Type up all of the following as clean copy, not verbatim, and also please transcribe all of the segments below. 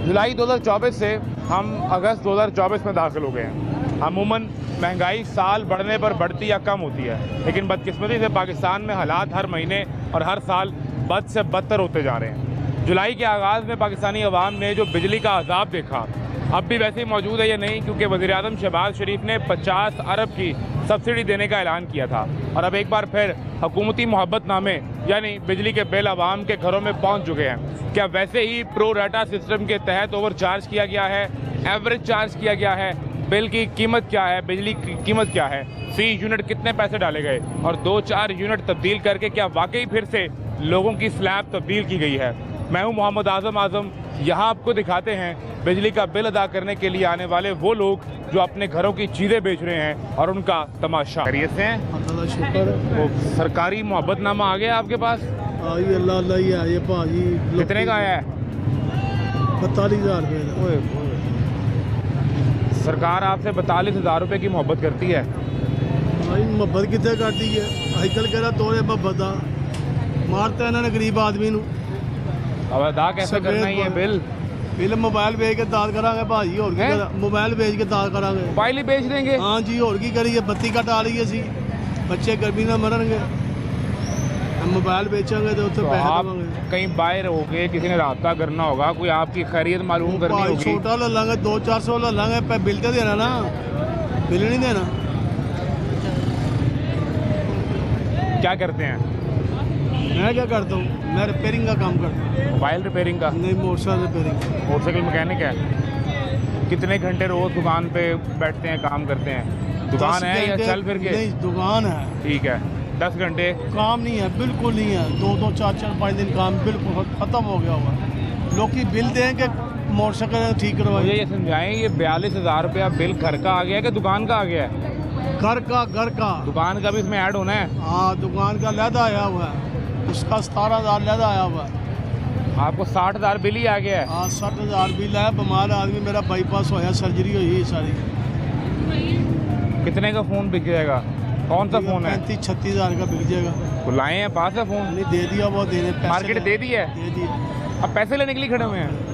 जुलाई 2024 से हम अगस्त 2024 में दाखिल हो गए हैं। अमूमन महंगाई साल बढ़ने पर बढ़ती या कम होती है, लेकिन बदकिस्मती से पाकिस्तान में हालात हर महीने और हर साल बद से बदतर होते जा रहे हैं। जुलाई के आगाज़ में पाकिस्तानी अवाम ने जो बिजली का अजाब देखा अब भी वैसे ही मौजूद है या नहीं, क्योंकि वज़ीर-ए-आज़म शहबाज शरीफ ने 50 अरब की सब्सिडी देने का ऐलान किया था और अब एक बार फिर हुकूमती मोहब्बतनामे यानी बिजली के बिल आवाम के घरों में पहुंच चुके हैं। क्या वैसे ही प्रो राटा सिस्टम के तहत ओवर चार्ज किया गया है, एवरेज चार्ज किया गया है, बिल की कीमत क्या है, बिजली की कीमत क्या है, फी यूनिट कितने पैसे डाले गए और 2-4 यूनिट तब्दील करके क्या वाकई फिर से लोगों की स्लैब तब्दील की गई है। मैं हूँ मोहम्मद आज़म। यहाँ आपको दिखाते हैं बिजली का बिल अदा करने के लिए आने वाले वो लोग जो अपने घरों की चीज़ें बेच रहे हैं और उनका तमाशा। खैरियत से हैं? शुक्र। वो सरकारी मोहब्बतनामा आ गया आपके पास? अल्लाह ही आए भाजी। कितने का आया है? 42,000 रुपये। सरकार आपसे 42,000 रुपये की मोहब्बत करती है। मोहब्बत कितने करती है? आजकल कह रहा तोड़े मोहब्बत का मारते इन्होंने गरीब आदमी नू। अब अदा कैसे करना ही है बिल? बिल मोबाइल बेच के दाद करांगे भाजी। और मोबाइल बेच के दाद करांगे। मोबाइल ही बेच देंगे? हाँ जी, और की करिए? बत्ती कट आ रही है सी, बच्चे गर्मी ना मरनगे। हम मोबाइल बेचेंगे तो उससे पैसे देवांगे। कहीं बाहर हो गए, किसी ने रास्ता करना होगा, कोई आपकी खैरियत मालूम करनी होगी। छोटा ले लेंगे, 200-400 ले लेंगे, बिल तो देना ना, बिल नहीं देना। क्या करते हैं? मैं क्या करता हूँ? मैं रिपेयरिंग का काम करता हूँ। मोबाइल रिपेयरिंग का? नहीं, मोटरसाइकिल रिपेयरिंग। मोटरसाइकिल मैकेनिक है। कितने घंटे रोज दुकान पे बैठते हैं, काम करते हैं? दुकान है या चल फिर के? नहीं, दुकान है। ठीक है। 10 घंटे काम नहीं है? बिल्कुल नहीं है। 2-2, 4-4, 5 दिन काम बिल्कुल खत्म हो गया हुआ। लोग की बिल दें कि मोटरसाइकिल ठीक करवाइए। मुझे ये समझाएं, ये 42,000 रुपया बिल घर का आ गया कि दुकान का आ गया है? घर का। दुकान का भी इसमें ऐड होना है? हाँ, दुकान का लहदा आया हुआ है, उसका 17,000 लहदा आया हुआ है। आपको 60,000 बिल ही आ गया है? हाँ, 60,000 बिल है। बीमार आदमी मेरा बाईपास होया, सर्जरी हुई है सारी। कितने का फ़ोन बिक जाएगा? कौन सा फ़ोन है? 35-36 हज़ार का बिक जाएगा। तो लाए हैं पास है फ़ोन? नहीं, दे दिया, वो देने पैसे मार्केट दे दी है? दे दिया। अब पैसे लेने के लिए खड़े हुए हैं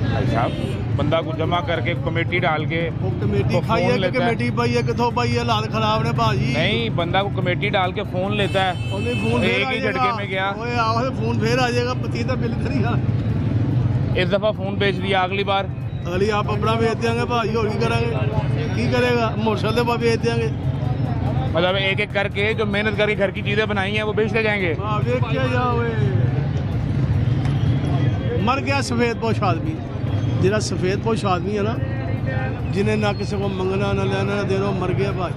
भाई साहब। बंदा को जमा करके कमेटी डाल के कमेटी खाइए कि कमेटी पाइए किथों पाइए, हालात खराब ने भाजी। नहीं, बंदा को कमेटी डाल के फ़ोन लेता है, फोन एक ही झटके में गया। फोन फिर आ जाएगा, पतीता बिल करेगा। इस दफ़ा फ़ोन बेच दिया, अगली बार अगली आप अपना बेच देंगे भाजी। और की करेगा? मोटरसाइकिल पर बेच देंगे। मतलब एक एक करके जो मेहनत करके घर की चीज़ें बनाई हैं वो बेचते जाएंगे। मर गया सफ़ेद पोश आदमी, जिला सफ़ेद पोश आदमी है ना, जिन्हें ना किसी को मंगना ना लेना ना देना, मर गया भाई।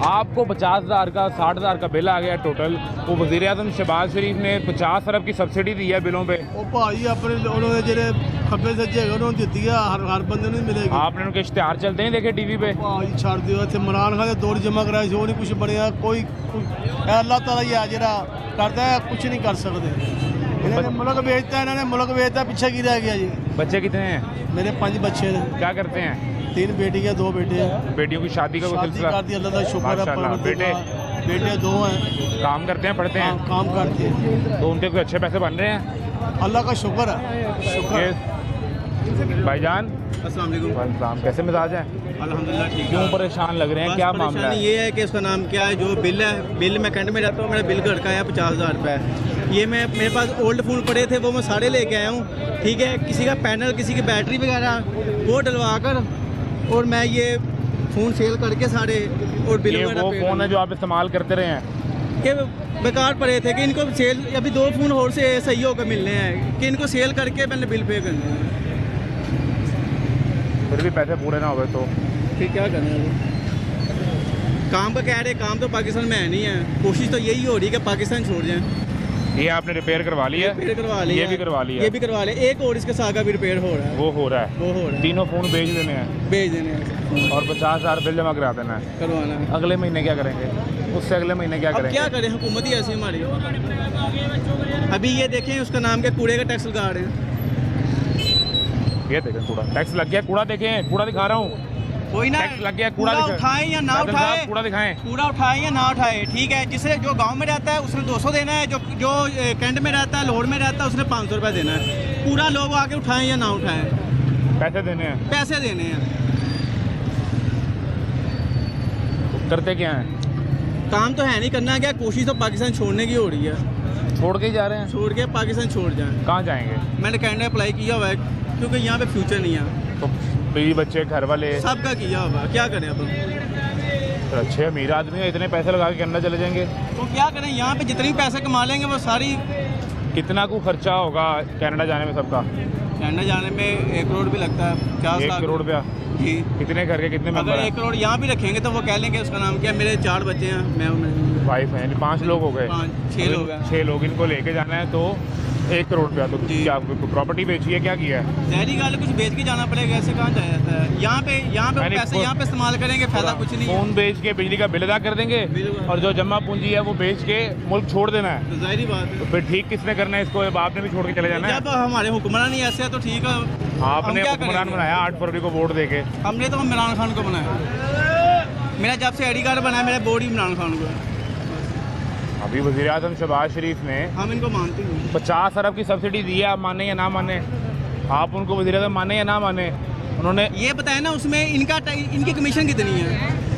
आपको 50,000 का 60,000 का बिल आ गया टोटल। वो वज़ीर-ए-आज़म शहबाज शरीफ ने 50 अरब की सब्सिडी दी है बिलों पे। वो भाई अपने उन्होंने जो खब्बे सज्जे उन्होंने दी है, हर बंदे नहीं मिलेगी। आपने उनके इश्तेहार चलते नहीं देखे टीवी पे? भाई छड़ दियो, इतने इमरान खान दौड़ जमा कराए, जो नहीं कुछ बनया। कोई अल्लाह ताला ही है जरा करता है, कुछ नहीं कर सकते। इन्होंने मुल्क बेचता है, इन्होंने मुल्क बेचता, पीछे की रह गया जी। बच्चे कितने हैं? मेरे 5 बच्चे हैं। क्या करते हैं? 3 बेटी है, 2 बेटे हैं। बेटियों की शादी का कोई सिलसिला? कर दी, अल्लाह का शुक्र है। बेटे 2 हैं। काम करते हैं, पढ़ते हैं? काम करते हैं। तो उनके कोई अच्छे पैसे बन रहे हैं? अल्लाह का शुक्र है। शुक्र। भाईजान अस्सलाम वालेकुम। कैसे मिजाज है? अल्हम्दुलिल्लाह ठीक है। क्यों परेशान लग रहे हैं, क्या मामला है? ये है कि उसका नाम क्या है, जो बिल है, बिल मैं कैंट में रहता हूँ, मेरा बिल घर का है 50,000 रुपये। ये मैं मेरे पास ओल्ड फ़ोन पड़े थे, वो मैं सारे लेके आया हूँ। ठीक है, किसी का पैनल, किसी की बैटरी वगैरह वो डलवा कर और मैं ये फ़ोन सेल करके सारे और बिल वगैरह। वो फ़ोन है जो आप इस्तेमाल करते रहे हैं कि बेकार पड़े थे कि इनको सेल, अभी 2 फ़ोन और से सही होकर मिलने हैं कि इनको सेल करके मैंने बिल पे करने हैं। फिर भी पैसे पूरे ना हो तो फिर क्या करना है? काम का कह रहे, काम तो पाकिस्तान में है नहीं है। कोशिश तो यही हो रही है कि पाकिस्तान छोड़ जाएं। ये आपने रिपेयर करवा लिया? रिपेयर करवा लिया, ये भी करवा लिया, ये भी करवा लिया। एक और इसके साथ का भी रिपेयर हो रहा है। वो हो रहा है। तीनों फ़ोन भेज देने हैं और 50,000 बिल जमा करा देना है, करवाना है। अगले महीने क्या करेंगे? उससे अगले महीने क्या करेंगे? क्या करें, हुकूमत ही ऐसी हमारी। अभी ये देखें, उसका नाम क्या, कूड़े का टैक्स लगा रहे हैं। ये देखें, कूड़ा टैक्स लग गया। कूड़ा देखें, कूड़ा दिखा रहा हूँ। वही ना, टैक्स लग गया, कूड़ा कूड़ा उठाएं या ना राजन साहब, उठाएं, कूड़ा दिखाएं। कूड़ा उठाएं या ना उठाएं, ठीक है। जिसे जो गांव में रहता है उसने 200 देना है, जो कैंट में रहता है, लोड में रहता है, उसने 500 रुपये देना है। पूरा लोग आके उठाएं या ना उठाएं, पैसे देने हैं। पैसे देने हैं। करते क्या हैं? काम तो है नहीं, करना क्या, कोशिश तो पाकिस्तान छोड़ने की हो रही है। छोड़ के ही जा रहे हैं। छोड़ के पाकिस्तान छोड़ जाएं। कहाँ जाएंगे? मैंने कैनेडा अप्लाई किया हुआ है, क्योंकि यहाँ पे फ्यूचर नहीं है। तो बीवी बच्चे घर वाले सबका किया हुआ है, क्या करें अब? तो अच्छे अमीर आदमी हैं, इतने पैसे लगा के कनाडा चले जाएंगे। तो क्या करें, यहाँ पे जितने पैसे कमा लेंगे वो सारी। कितना को खर्चा होगा कनाडा जाने में सबका? कनाडा जाने में 1 करोड़ भी लगता है, 50 1 लाख। करोड़ रुपया। जी। कितने घर के कितने अगर मेंबर 1 करोड़ यहाँ भी रखेंगे तो वो कह लेंगे उसका नाम क्या, मेरे 4 बच्चे हैं, मैं वाइफ है, यानी 5 लोग हो गए। 6 लोग हैं। 6 लोग इनको लेके जाना है तो 1 करोड़ रुपया। तो जी। क्या प्रॉपर्टी बेची है, क्या किया है? जहरी गाल कुछ बेच के जाना पड़ेगा, ऐसे कहाँ जाया जाता है? यहाँ पे वो यानी पैसे यहाँ पे इस्तेमाल करेंगे, फायदा कुछ नहीं है। फोन बेच के बिजली का बिल अदा कर देंगे बिल्कुल। और जो जमा पूंजी है वो बेच के मुल्क छोड़ देना है। तो जाहिर बात है, तो फिर ठीक किसने करना है इसको? बाप ने भी छोड़ के चले जाना है। जब हमारे हुक्मरान ही ऐसे है तो ठीक है। आपने हम क्या हुक्मरान करेंगे? बनाया 8 फरवरी को वोट देके। हमने तो इमरान खान को बनाया। मेरा जब से आईडी कार्ड बनाया, मेरा बोर्ड ही इमरान खान को है। अभी वज़ीर आज़म शहबाज शरीफ ने हम इनको मानते हैं। 50 अरब की सब्सिडी दी है, आप माने या ना माने? आप उनको वज़ीर आज़म माने या ना माने? उन्होंने ये बताया ना, उसमें इनकी कमीशन कितनी है,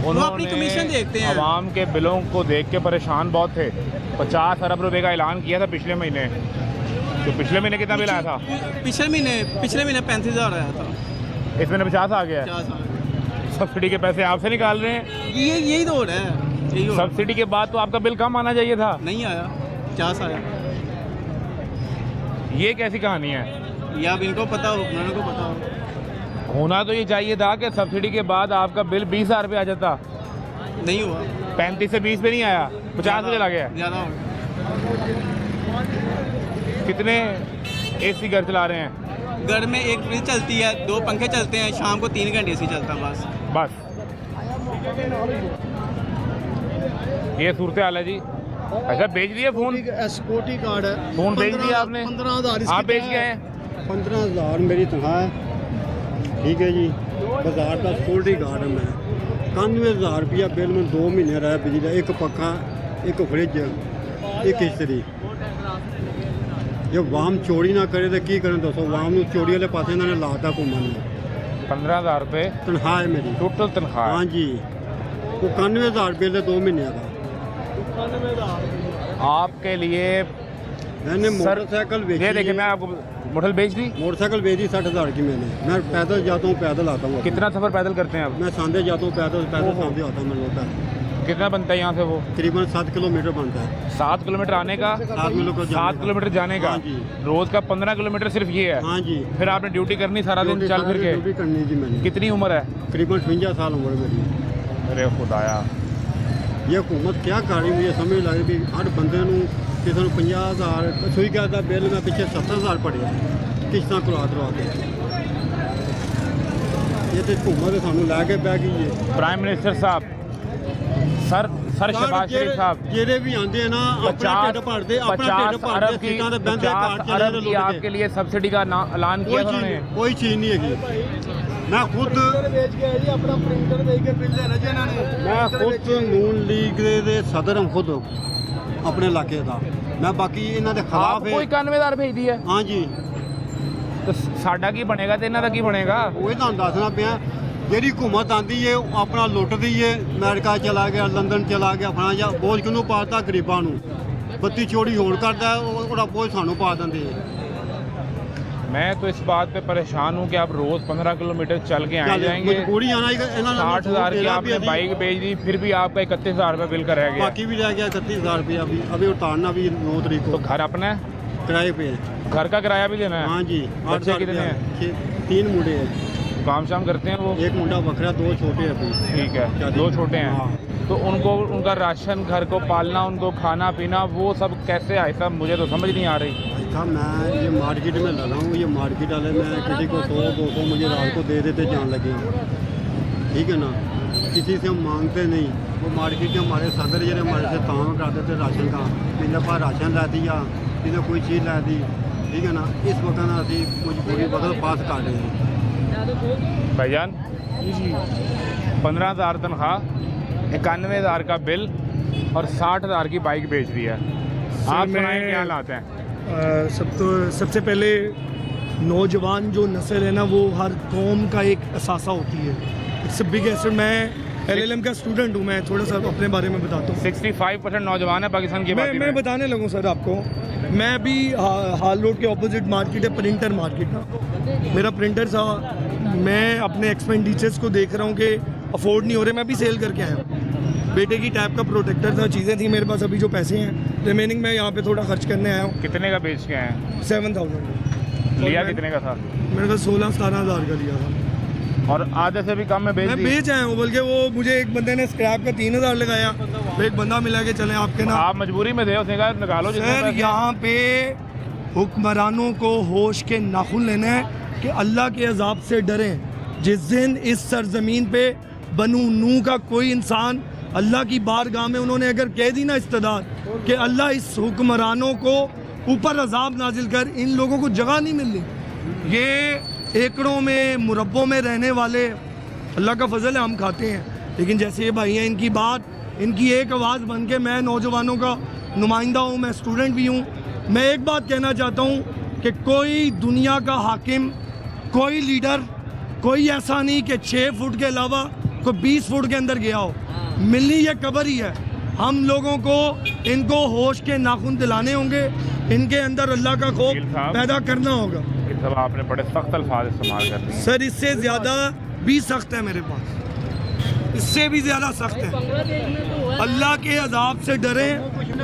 वो अपनी कमीशन देखते हैं। आवाम के बिलों को देख के परेशान बहुत थे। 50 अरब रुपए का ऐलान किया था पिछले महीने। तो पिछले महीने कितना बिल आया था? पिछले महीने 35,000 आया था। इस महीने 50 आ गया है। 50 साल। सब्सिडी के पैसे आपसे निकाल रहे हैं। यही तो हो रहा है, यही हो रहा है। सब्सिडी के बाद तो आपका बिल कम आना चाहिए था। नहीं आया, 50 आया। ये कैसी कहानी है? ये अब इनको पता हो, हुक्मरानों को पता हो। होना तो ये चाहिए था कि सब्सिडी के बाद आपका बिल 20,000 रुपये आ जाता। नहीं हुआ, 35 से 20 पे नहीं आया, 50 पे चला गया। ज़्यादा हो गया। कितने एसी घर चला रहे हैं? घर में 1 फ्रिज चलती है, 2 पंखे चलते हैं, शाम को 3 घंटे एसी चलता बस। बस ये सूरत हाल है जी। अच्छा, बेच दिए फोन? सिक्योरिटी कार्ड है। फोन बेच दिया आपने? 15,000 आप बेच के आए? 15,000 मेरी तनख्वाह है, ठीक है जी। बाजार का सिक्योरिटी गार्ड है मैं। 91,000 रुपया बिल में 2 महीने रहा बिजली का, 1 पक्खा, 1 फ्रिज, 1 इस्त्री। ਜੇ ਵਾਮ ਚੋਰੀ ਨਾ ਕਰੇ ਤਾਂ ਕੀ ਕਰਨ ਦੱਸੋ? ਵਾਮ ਨੂੰ ਚੋਰੀ ਵਾਲੇ ਪਾਸੇ ਇਹਨਾਂ ਨੇ ਲਾਤਾ ਘੁੰਮਣ ਨੂੰ। 15,000 रुपये ਤਨਖਾਹ ਹੈ ਮੇਰੀ टोटल तनख्वाह? हाँ जी। वो 91,000 रुपये ਦੇ 2 ਮਹੀਨੇ ਦਾ। आपके लिए मैंने सर, मोटरसाइकिल बेची ये देखिए, है। मैं आपको मोटरसाइकिल बेच दी। मोटरसाइकिल बेची 60,000 की मैंने। मैं पैदल जाता हूँ, पैदल आता हूँ। कितना सफ़र पैदल करते हैं आप? मैं सांदे जाता हूँ, पैदल पैदल सांदे आता हूँ। मैं लोटा कितना बनता है यहाँ से? वो तकरीबन 7 किलोमीटर बनता है। 7 किलोमीटर आने का, 7 किलोमीटर जाने का। हाँ जी। रोज का 15 किलोमीटर सिर्फ ये है। हाँ जी। फिर आपने ड्यूटी करनी सारा दिन चल फिर के। ड्यूटी करनी जी मैंने। कितनी उम्र है? तकरीबन 52 साल उम्र मेरी। अरे खुदाया, ये हुकूमत क्या कर रही मुझे समझ लग रही भी। हर बंदे नूं किसी नूं 50,000 सुई कहता बिल मैं पिछले 70,000 पढ़िया किश्तां करवा के। ये तो हुकूमत सानू लैके बह गई है। प्राइम मिनिस्टर साहब, सर शहबाज शरीफ साहब, जेरे भी आंदे हैं ना, अपना ढिड भरदे, अपना ढिड 50 अरब भरदे, की सीटां ते बहंदे, कार 50 चले अरब की आपके लिए सब्सिडी का ऐलान किया था उन्होंने। कोई चीज़ नहीं है। मैं खुद अपना प्रिंटर दे के बिल देना जी इन्होंने। मैं खुद नून लीग दे सदर हूं खुद अपने इलाके का। मैं बाकी इन्हों के खिलाफ आप कोई 91,000 भेज दी है। हाँ जी। तो साडा की बनेगा तो इन्हों का की बनेगा? वही तुहानू दसना पिया। ਜਿਹੜੀ हुकूमत आती है अपना लुटती है। अमेरिका चला गया, लंदन चला गया, फलाना जा बोझ किनू पाता गरीबों नू। बत्ती चोरी होड़ करता है, वो बोझ सानू पा देंगे। मैं तो इस बात पे परेशान हूँ कि आप रोज 15 किलोमीटर चल के आए जाएंगे। मजबूरी आना 60,000 की आपने बाइक बेच दी, फिर भी आपका 31,000 रुपये बिल का रह गया। बाकी भी रह गया 31,000 रुपया। अभी उतारना भी 9 तारीख तो को। घर अपना है? किराए पे है। घर का किराया भी देना है? हाँ जी। बच्चे कितने हैं? 3 मुंडे हैं। काम शाम करते हैं वो? 1 मुंडा बकरा, 2 छोटे अभी। ठीक है, 2 छोटे हैं। हाँ। तो उनको उनका राशन, घर को पालना, उनको खाना पीना, वो सब कैसे आए साहब? मुझे तो समझ नहीं आ रही। अच्छा, मैं ये मार्केट में लगा हूँ। ये मार्केट वाले में किसी को 100-200 मुझे रात को दे देते जान लगे। ठीक है ना, किसी से हम मांगते नहीं। वो मार्केट के हमारे सदर जो हमारे से काम कर देते राशन का। इन्हें पर राशन ला दिया, इन्हें कोई चीज़ ला दी। ठीक है ना, इस वक्त ना अभी मजबूरी वक्त पास कर रहे हैं। भाईजान 15,000 तनख्वाह, 91,000 का बिल और 60,000 की बाइक बेच दी है। आप सुनाएं क्या हालात हैं? सबसे पहले नौजवान जो नस्ल है ना, वो हर कौम का एक असासा होती है। It's big asset. मैं LLM का स्टूडेंट हूँ। मैं थोड़ा सा अपने बारे में बताता हूँ। 65% नौजवान है पाकिस्तान की आबादी मैं में। बताने लगूँ सर आपको। मैं अभी हाल रोड के ऑपोजिट मार्केट है, प्रिंटर मार्केट ना, मेरा प्रिंटर था। मैं अपने एक्सपेंडिचर्स को देख रहा हूँ कि अफोर्ड नहीं हो रहे। मैं अभी सेल करके आया हूँ। बेटे की टैब का प्रोटेक्टर था, चीज़ें थी मेरे पास। अभी जो पैसे हैं रिमेनिंग मैं यहाँ पे थोड़ा खर्च करने आया हूँ। कितने का बेच के आए हैं? 7,000 लिया कितने का था? मेरे पास 16-17 हज़ार का लिया था। और आधे से भी कम में बेच मैं दी? बेच आया हूँ। बल्कि वो मुझे एक बंदे ने स्क्रैप का 3,000 लगाया। तो एक बंदा मिला के चले आपके ना। आप मजबूरी में थे, उसने कहा निकालो जितने सर पैसे। यहाँ पे हुक्मरानों को होश के नाखून लेने हैं कि अल्लाह के अजाब से डरें। जिस दिन इस सरजमीन पे बनु नूह का कोई इंसान अल्लाह की बारगाह में उन्होंने अगर कह दी ना इस्तदार कि अल्लाह इस हुक्मरानों को ऊपर अजाब नाजिल कर, इन लोगों को जगह नहीं मिलनी। ये एकड़ों में मुरब्बों में रहने वाले, अल्लाह का फजल है हम खाते हैं। लेकिन जैसे ये भाई हैं, इनकी बात, इनकी एक आवाज़ बन के मैं नौजवानों का नुमाइंदा हूँ, मैं स्टूडेंट भी हूँ। मैं एक बात कहना चाहता हूँ कि कोई दुनिया का हाकिम, कोई लीडर, कोई ऐसा नहीं कि 6 फुट के अलावा कोई 20 फुट के अंदर गया हो। मिलनी ये कब्र ही है। हम लोगों को इनको होश के नाखून दिलाने होंगे, इनके अंदर अल्लाह का खौफ पैदा करना होगा। ये सब आपने बड़े सख्त अल्फाज इस्तेमाल कर दिए। सर इससे ज़्यादा भी सख्त है मेरे पास, इससे भी ज़्यादा सख्त है। अल्लाह के अजाब से डरें,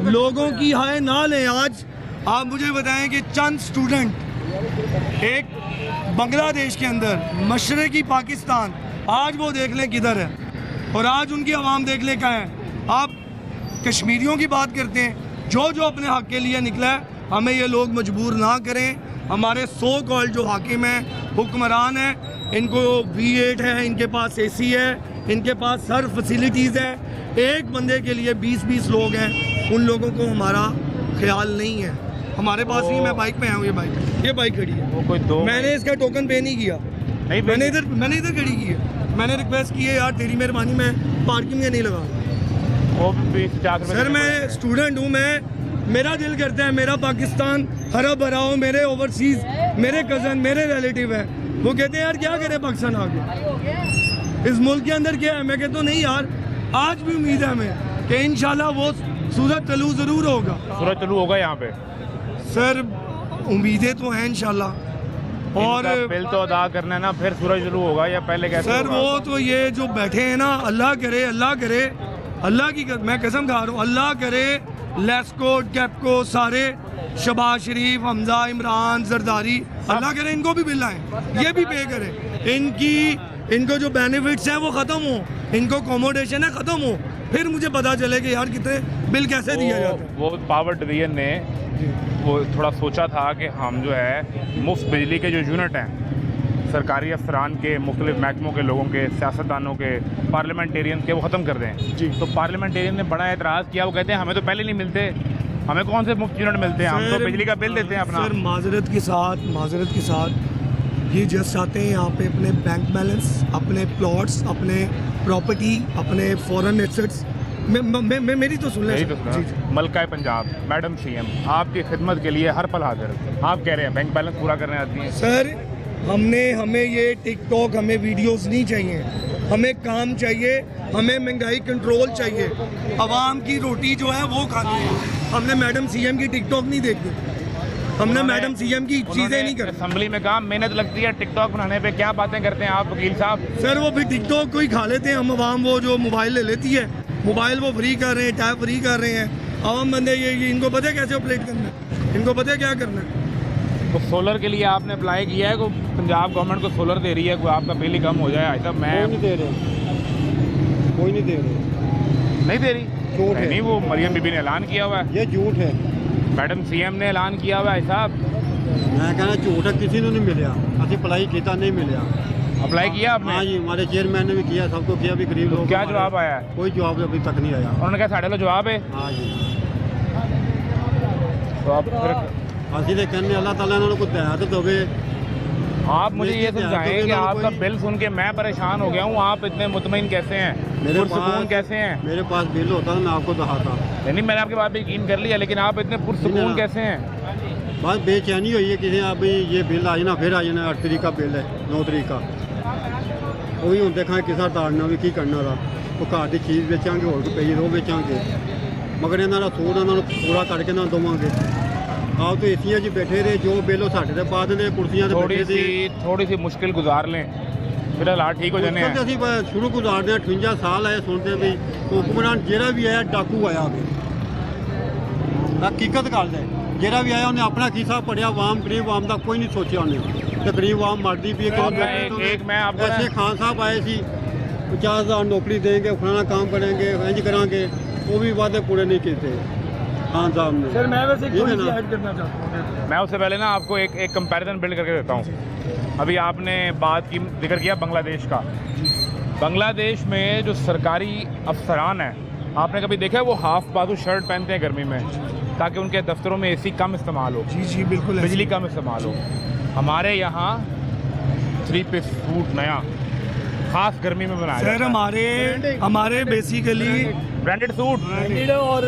लोगों की हाय ना लें। आज आप मुझे बताएं कि चंद स्टूडेंट एक बांग्लादेश के अंदर, मशरक़ी पाकिस्तान, आज वो देख लें किधर है, और आज उनकी आवाम देख लें क्या है। आप कश्मीरियों की बात करते हैं, जो जो अपने हक़ के लिए निकला है, हमें ये लोग मजबूर ना करें। हमारे सो कॉल्ड जो हाकिम हैं, हुक्मरान हैं, इनको V8 है, इनके पास AC है, इनके पास हर फैसिलिटीज़ है। एक बंदे के लिए 20-20 लोग हैं, उन लोगों को हमारा ख्याल नहीं है। हमारे पास नहीं। मैं बाइक पे आया हूँ, ये बाइक खड़ी है। वो कोई दो मैंने इसका टोकन पे नहीं किया। नहीं, मैंने इधर खड़ी की है। मैंने रिक्वेस्ट की है, यार तेरी मेहरबानी, मैं पार्किंग में नहीं लगा। वो भी 50 रुपए। सर मैं स्टूडेंट हूँ। मेरा दिल करता है मेरा पाकिस्तान हरा भरा हो, मेरे ओवरसीज़ मेरे कज़न, मेरे रिलेटिव हैं, वो कहते हैं यार क्या करें पाकिस्तान आगे, इस मुल्क के अंदर क्या है। मैं कहता हूँ नहीं यार, आज भी उम्मीद है हमें कि इंशाल्लाह वो सूरज तलू ज़रूर होगा। सूरज तलू होगा यहाँ पे? सर उम्मीदें तो हैं इंशाल्लाह। और इनका बिल तो अदा करना है ना, फिर सूरज तलू होगा या पहले कैसे सर होगा? वो तो ये जो बैठे हैं ना, अल्लाह करे, अल्लाह की मैं कसम खा रहा हूँ, अल्लाह करे लेस्कोट, कैपको, सारे शबाज शरीफ, हमजा, इमरान, जरदारी, अल्लाह करे इनको भी बिल आए, ये भी पे करें। इनको जो बेनिफिट्स हैं वो ख़त्म हो, इनको अकोमोडेशन है ख़त्म हो, फिर मुझे पता चले कि यार कितने बिल कैसे दिया जाता है। वो पावर डिवीजन ने वो थोड़ा सोचा था कि हम जो है मुफ्त बिजली के जो यूनिट हैं, सरकारी अफसरान के, मुख्तलिफ महकमों के लोगों के, सियासतदानों के, पार्लियामेंटेरियन के, वो ख़त्म कर दें जी। तो पार्लियामेंटेरियन ने बड़ा एतराज़ किया। वो कहते हैं हमें तो पहले नहीं मिलते, हमें कौन से मुफ्त यूनिट मिलते हैं, हम तो बिजली का बिल देते हैं अपना। सर माजरत के साथ ये जस्ट आते हैं यहाँ पे अपने बैंक बैलेंस, अपने प्लॉट्स, अपने प्रॉपर्टी, अपने फॉरेन एसेट्स, मेरी तो सुन लें। मलका पंजाब मैडम CM आपकी खिदमत के लिए हर पल हाजिर। आप कह रहे हैं बैंक बैलेंस पूरा करने आती हैं। सर हमें ये टिकटॉक, हमें वीडियोस नहीं चाहिए, हमें काम चाहिए, हमें महंगाई कंट्रोल चाहिए, आवाम की रोटी जो है वो खानी है। हमने मैडम CM की टिकटॉक नहीं देखनी, हमने मैडम CM की चीज़ें नहीं करनी। असेंबली में काम मेहनत लगती है टिकटॉक बनाने पे, क्या बातें करते हैं आप वकील साहब? सर वो फिर टिकटॉक को ही खा लेते हैं हम, आवाम वो जो मोबाइल ले लेती है, मोबाइल वो फ्री कर रहे हैं, टैब फ्री कर रहे हैं। आवाम बंदे ये इनको पता है कैसे ऑपरेट करना है, इनको पता है क्या करना है। तो सोलर के लिए आपने अप्लाई किया है? को पंजाब गवर्नमेंट को सोलर दे रही है, कोई आपका बिल ही कम हो जाए ऐसा? मैं कोई नहीं दे रहे, नहीं दे रही। झूठ है। नहीं, वो मरियम बीबी ने ऐलान किया हुआ है, ये झूठ है। मैडम CM ने ऐलान किया हुआ है साहब। मैं कहना झूठ है, किसी ने नहीं मिलिया, असं अप्लाई किया नहीं मिलिया। अप्लाई किया आपने? हाँ जी, हमारे चेयरमैन ने भी किया, सबको किया, भी गरीब लोग। क्या जवाब आया है? कोई जवाब अभी तक नहीं आया। उन्होंने कहा साढ़े लो जवाब है। हाँ जी, तो आप फिर ਅਸੀਂ तो कहने अल्लाह ताला इन्होंने कोई दया तो दे। आप मुझे ये समझाएं कि आपका बिल सुन के मैं परेशान हो गया हूँ, आप इतने मुतमईन कैसे हैं, मेरे पुरसुकून पास कैसे हैं? मेरे पास बिल होता है मैं आपको दिखाता। नहीं, मैंने आपकी बात पे यकीन कर लिया, लेकिन आप इतने पुरसुकून कैसे हैं? बस बेचैनी हुई है किसी आप भी ये बिल आ जाना, फिर आ जाना 8 तरीक का बिल है 9 तरीक का, वो भी हम देखा किसा ताड़ना भी की करना था, वो घर की चीज़ बेचांगे और कोई वो बेचांगे, मगर इन्हों का सूट इन्होंने पूरा करके ना देवांगे। आप तो एसियां 'ਚ बैठे रहे, जो बिल वो साढ़े पा देने, कुर्सियां ते बैठे थे। थोड़ी सी मुश्किल गुजार लें, फिर हालात ठीक हो जाने हैं। ਅਸੀਂ ਸ਼ੁਰੂ ਗੁਜ਼ਾਰਦੇ 58 ਸਾਲ ਆਏ ਸੁਣਦੇ ਵੀ ਹੁਕਮਰਾਨ ਜਿਹੜਾ ਵੀ ਆਇਆ ਡਾਕੂ ਆਇਆ ਵੇ, ਹਕੀਕਤ ਗੱਲ ਹੈ, ਜਿਹੜਾ ਵੀ ਆਇਆ ਉਹਨੇ ਆਪਣਾ ਖੀਸਾ ਪੜਿਆ, ਆਵਾਮ ਗਰੀਬ ਆਵਾਮ ਦਾ ਕੋਈ ਨਹੀਂ ਸੋਚਿਆ ਉਹਨੇ, ਤੇ ਗਰੀਬ ਆਵਾਮ ਮਰਦੀ ਵੀ मैं आपको ऐसे खान साहब आए सी 50,000 नौकरी देंगे, फलाना काम करेंगे, इंज करांगे, वो भी वादे पूरे नहीं किए खान साहब ने। सर मैं वैसे ठीक है थोड़ी सी ना? ऐड करना चाहता हूँ। मैं उससे पहले ना आपको एक कंपैरिजन बिल्ड करके देता हूँ। अभी आपने बात की जिक्र किया बांग्लादेश का। बांग्लादेश में जो सरकारी अफसरान हैं, आपने कभी देखा है वो हाफ बाजू शर्ट पहनते हैं गर्मी में, ताकि उनके दफ्तरों में एसी कम इस्तेमाल हो, जी जी बिल्कुल बिजली कम इस्तेमाल हो। हमारे यहाँ 3 पीस सूट नया खास गर्मी में बनाया सर हमारे बेसिकली ब्रांडेड सूट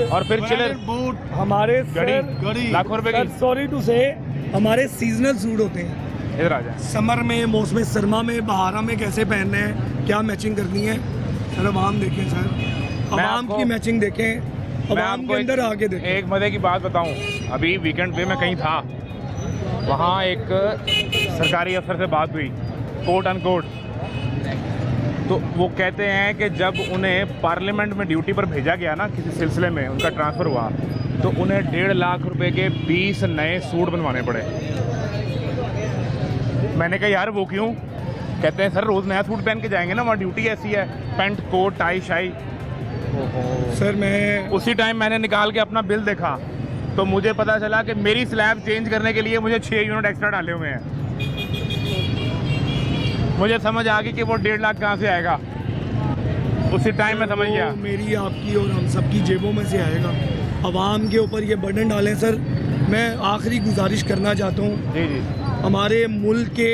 और फिर चिलर बूट हमारे घड़ी लाखों रुपए की। सॉरी टू से हमारे सीजनल सूट होते हैं, इधर आ जाए। समर में, मौसम सरमा में, बहारा में कैसे पहनने हैं, क्या मैचिंग करनी है सर, अवाम देखें सर, अवाम आपको- की मैचिंग देखें, मैं अवाम आपको के अंदर आके देखें। एक मज़े की बात बताऊं, अभी वीकेंड पे मैं कहीं था, वहाँ एक सरकारी अफसर से बात हुई, कोट अनकोट, तो वो कहते हैं कि जब उन्हें पार्लियामेंट में ड्यूटी पर भेजा गया ना, किसी सिलसिले में उनका ट्रांसफ़र हुआ, तो उन्हें 1.5 लाख रुपए के 20 नए सूट बनवाने पड़े। मैंने कहा यार वो क्यों? कहते हैं सर रोज़ नया सूट पहन के जाएंगे ना, वहाँ ड्यूटी ऐसी है, पैंट कोट टाई शाई। सर मैं उसी टाइम मैंने निकाल के अपना बिल देखा, तो मुझे पता चला कि मेरी स्लैब चेंज करने के लिए मुझे 6 यूनिट एक्स्ट्रा डाले हुए हैं। मुझे समझ आ गई कि वो 1.5 लाख कहाँ से आएगा। उसी टाइम में समझ गया। वो मेरी, आपकी और हम सबकी जेबों में से आएगा। अवाम के ऊपर ये बर्डन डालें सर। मैं आखिरी गुजारिश करना चाहता हूँ, जी जी, हमारे मुल्क के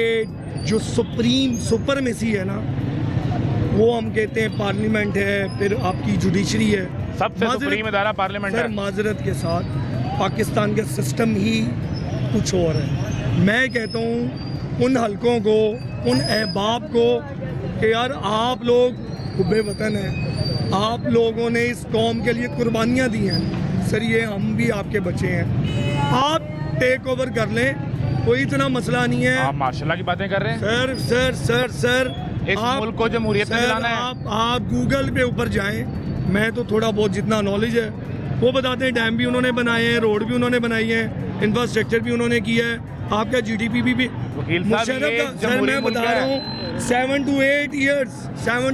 जो सुपरमेसी है ना, वो हम कहते हैं पार्लियामेंट है, फिर आपकी जुडिशरी है, सबसे सुप्रीम इदारा पार्लियामेंट सर है। माजरत के साथ पाकिस्तान का सिस्टम ही कुछ और है। मैं कहता हूँ उन हलकों को, उन अहबाब को कि यार आप लोग हुब्बे वतन हैं, आप लोगों ने इस कौम के लिए कुर्बानियाँ दी हैं सर, ये हम भी आपके बच्चे हैं, आप टेक ओवर कर लें, कोई इतना मसला नहीं है। आप माशाल्लाह की बातें कर रहे हैं। सर सर सर सर इस मुल्क को जमहूरियत में सर, दिलाना है। आप गूगल पे ऊपर जाएं, मैं तो थोड़ा बहुत जितना नॉलेज है वो बताते हैं। डैम भी उन्होंने बनाए हैं, रोड भी उन्होंने बनाई है, इंफ्रास्ट्रक्चर भी उन्होंने किया है, आपका GDP भी वकील साहब, मुशर्रफ ये का सर जमहूरी मैं मुल्क बता रहा है। हूँ 7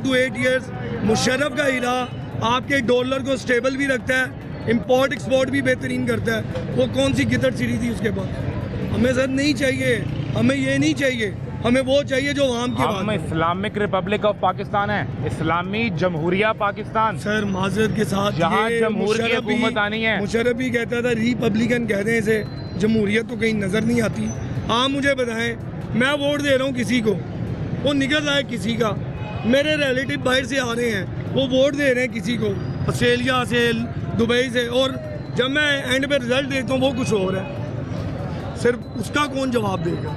to 8 years मुशर्रफ का हीरा आपके डॉलर को स्टेबल भी रखता है, इंपोर्ट एक्सपोर्ट भी बेहतरीन करता है। वो कौन सी गिदड़ चिड़ी थी उसके बाद? हमें सर नहीं चाहिए, हमें ये नहीं चाहिए, हमें वो चाहिए जो आवाम की हम बात है। इस्लामिक रिपब्लिक ऑफ पाकिस्तान है, इस्लामी जमहूरिया पाकिस्तान। सर माजरत के साथ जहाँ ये जमहूर की मुशर्रफ भी- हुकूमत आनी है। मुशर्रफ भी कहता था रिपब्लिकन कहते हैं इसे, जमहूरियत तो कहीं नज़र नहीं आती। आप मुझे बताएं, मैं वोट दे रहा हूँ किसी को, वो निकल रहा है किसी का, मेरे रिलेटिव बाहर से आ रहे हैं, वो वोट दे रहे हैं किसी को ऑस्ट्रेलिया से, दुबई से, और जब मैं एंड पे रिजल्ट देखता हूँ वो कुछ और है। सिर्फ उसका कौन जवाब देगा?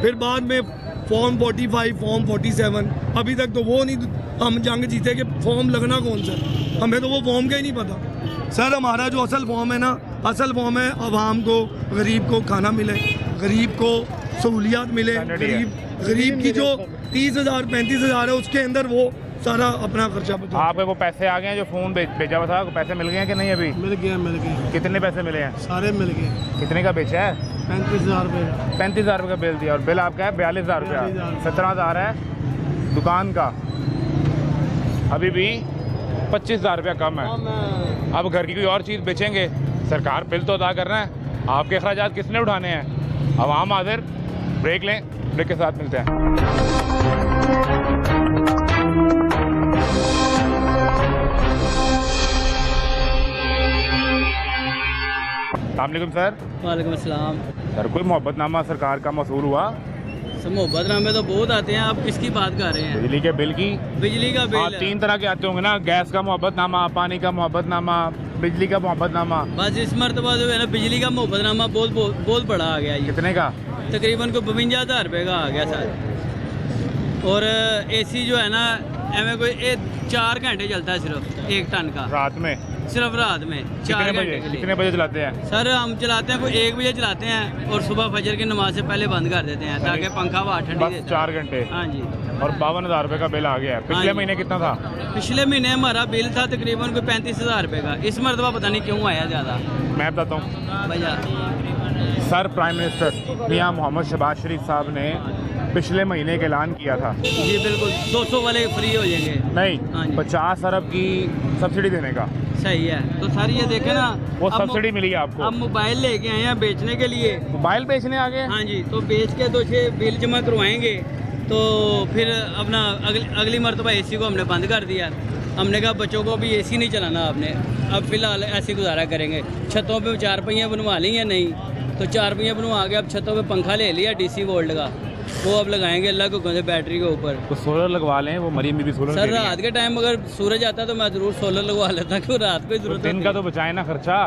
फिर बाद में फॉर्म 45, फॉर्म 47, अभी तक तो वो नहीं हम जंग जीते कि फॉर्म लगना कौन सा, हमें तो वो फॉर्म का ही नहीं पता। सर हमारा जो असल फॉर्म है ना, असल फॉर्म है अवाम को, गरीब को खाना मिले, गरीब को सहूलियात मिले, गरीब की जो 30,000 35,000 है उसके अंदर वो सारा अपना खर्चा बचा। आपके वो पैसे आ गए हैं जो फ़ोन भेजा हुआ था, वो पैसे मिल गए हैं कि नहीं अभी? मिल गए कितने पैसे मिले हैं? सारे मिल गए। कितने का बेचा है? 35,000 रुपये। 35,000 रुपये का बिल दिया, और बिल आपका है 42,000 रुपया, 17,000 है दुकान का, अभी भी 25,000 रुपया कम है। अब घर की कोई और चीज़ बेचेंगे, सरकार बिल तो अदा कर रहा है, आपके अखराजात किसने उठाने हैं? अवाम हाजिर। ब्रेक लें, ब्रेक के साथ मिलते हैं। अस्सलाम वालेकुम सर। वालेकुम अस्सलाम। सर कोई मोहब्बतनामा सरकार का मसूल हुआ? मोहब्बतनामे तो बहुत आते हैं, आप किसकी बात कर रहे हैं? बिजली के बिल की? बिजली का हाँ, बिल 3 तरह के आते होंगे ना, गैस का मोहब्बतनामा, पानी का मोहब्बतनामा, बिजली का मोहब्बतनामा। बस इस मरतबा जो है ना बिजली का मोहब्बतनामा बहुत बड़ा आ गया, ये कितने का? तकरीबन को 52,000 रुपये का आ गया सर। और एसी जो है ना एवं कोई 4 घंटे चलता है सिर्फ 1 टन का, रात में? सिर्फ रात में 4 घंटे के लिए। कितने बजे चलाते हैं? सर हम चलाते हैं कोई 1 बजे चलाते हैं और सुबह फजर की नमाज से पहले बंद कर देते हैं ताकि पंखा हवा ठंडी बस देता 4 घंटे? है। हाँ जी। और 52,000 रुपये का बिल आ गया है। पिछले हाँ जी। महीने कितना था? पिछले महीने हमारा बिल था तकरीबन कोई 35,000 रुपये का। इस मरतबा पता नहीं क्यों आया ज़्यादा। मैं बताता हूँ भैया सर, प्राइम मिनिस्टर मियां मोहम्मद शहबाज शरीफ साहब ने पिछले महीने एक ऐलान किया था। जी बिल्कुल, 200 वाले फ्री हो जाएंगे। नहीं, हाँ जी। 50 अरब की सब्सिडी देने का। सही है। तो सर ये देखे ना, वो अब सब्सिडी मिली है आपको? अब मोबाइल लेके आए हैं बेचने के लिए। मोबाइल बेचने आ गए? हाँ जी। तो बेच के तो छे बिल जमा करवाएंगे तो फिर अपना अगली मरतबा एसी को हमने बंद कर दिया। हमने कहा बच्चों को भी एसी नहीं चलाना आपने, अब फिलहाल ऐसे गुजारा करेंगे। छतों पे 4 पहियाँ बनवा ली हैं, नहीं तो 4 पहियाँ बनवा के अब छतों पे पंखा ले लिया DC वोल्ट का, वो अब लगाएंगे अलग से बैटरी के ऊपर। तो सोलर लगवा लें, वो मरीम भी सोलर। सर रात के टाइम अगर सूरज आता तो मैं ज़रूर सोलर लगवा लेता, क्यों रात को ही जरूरत दिन का तो बचाए ना खर्चा।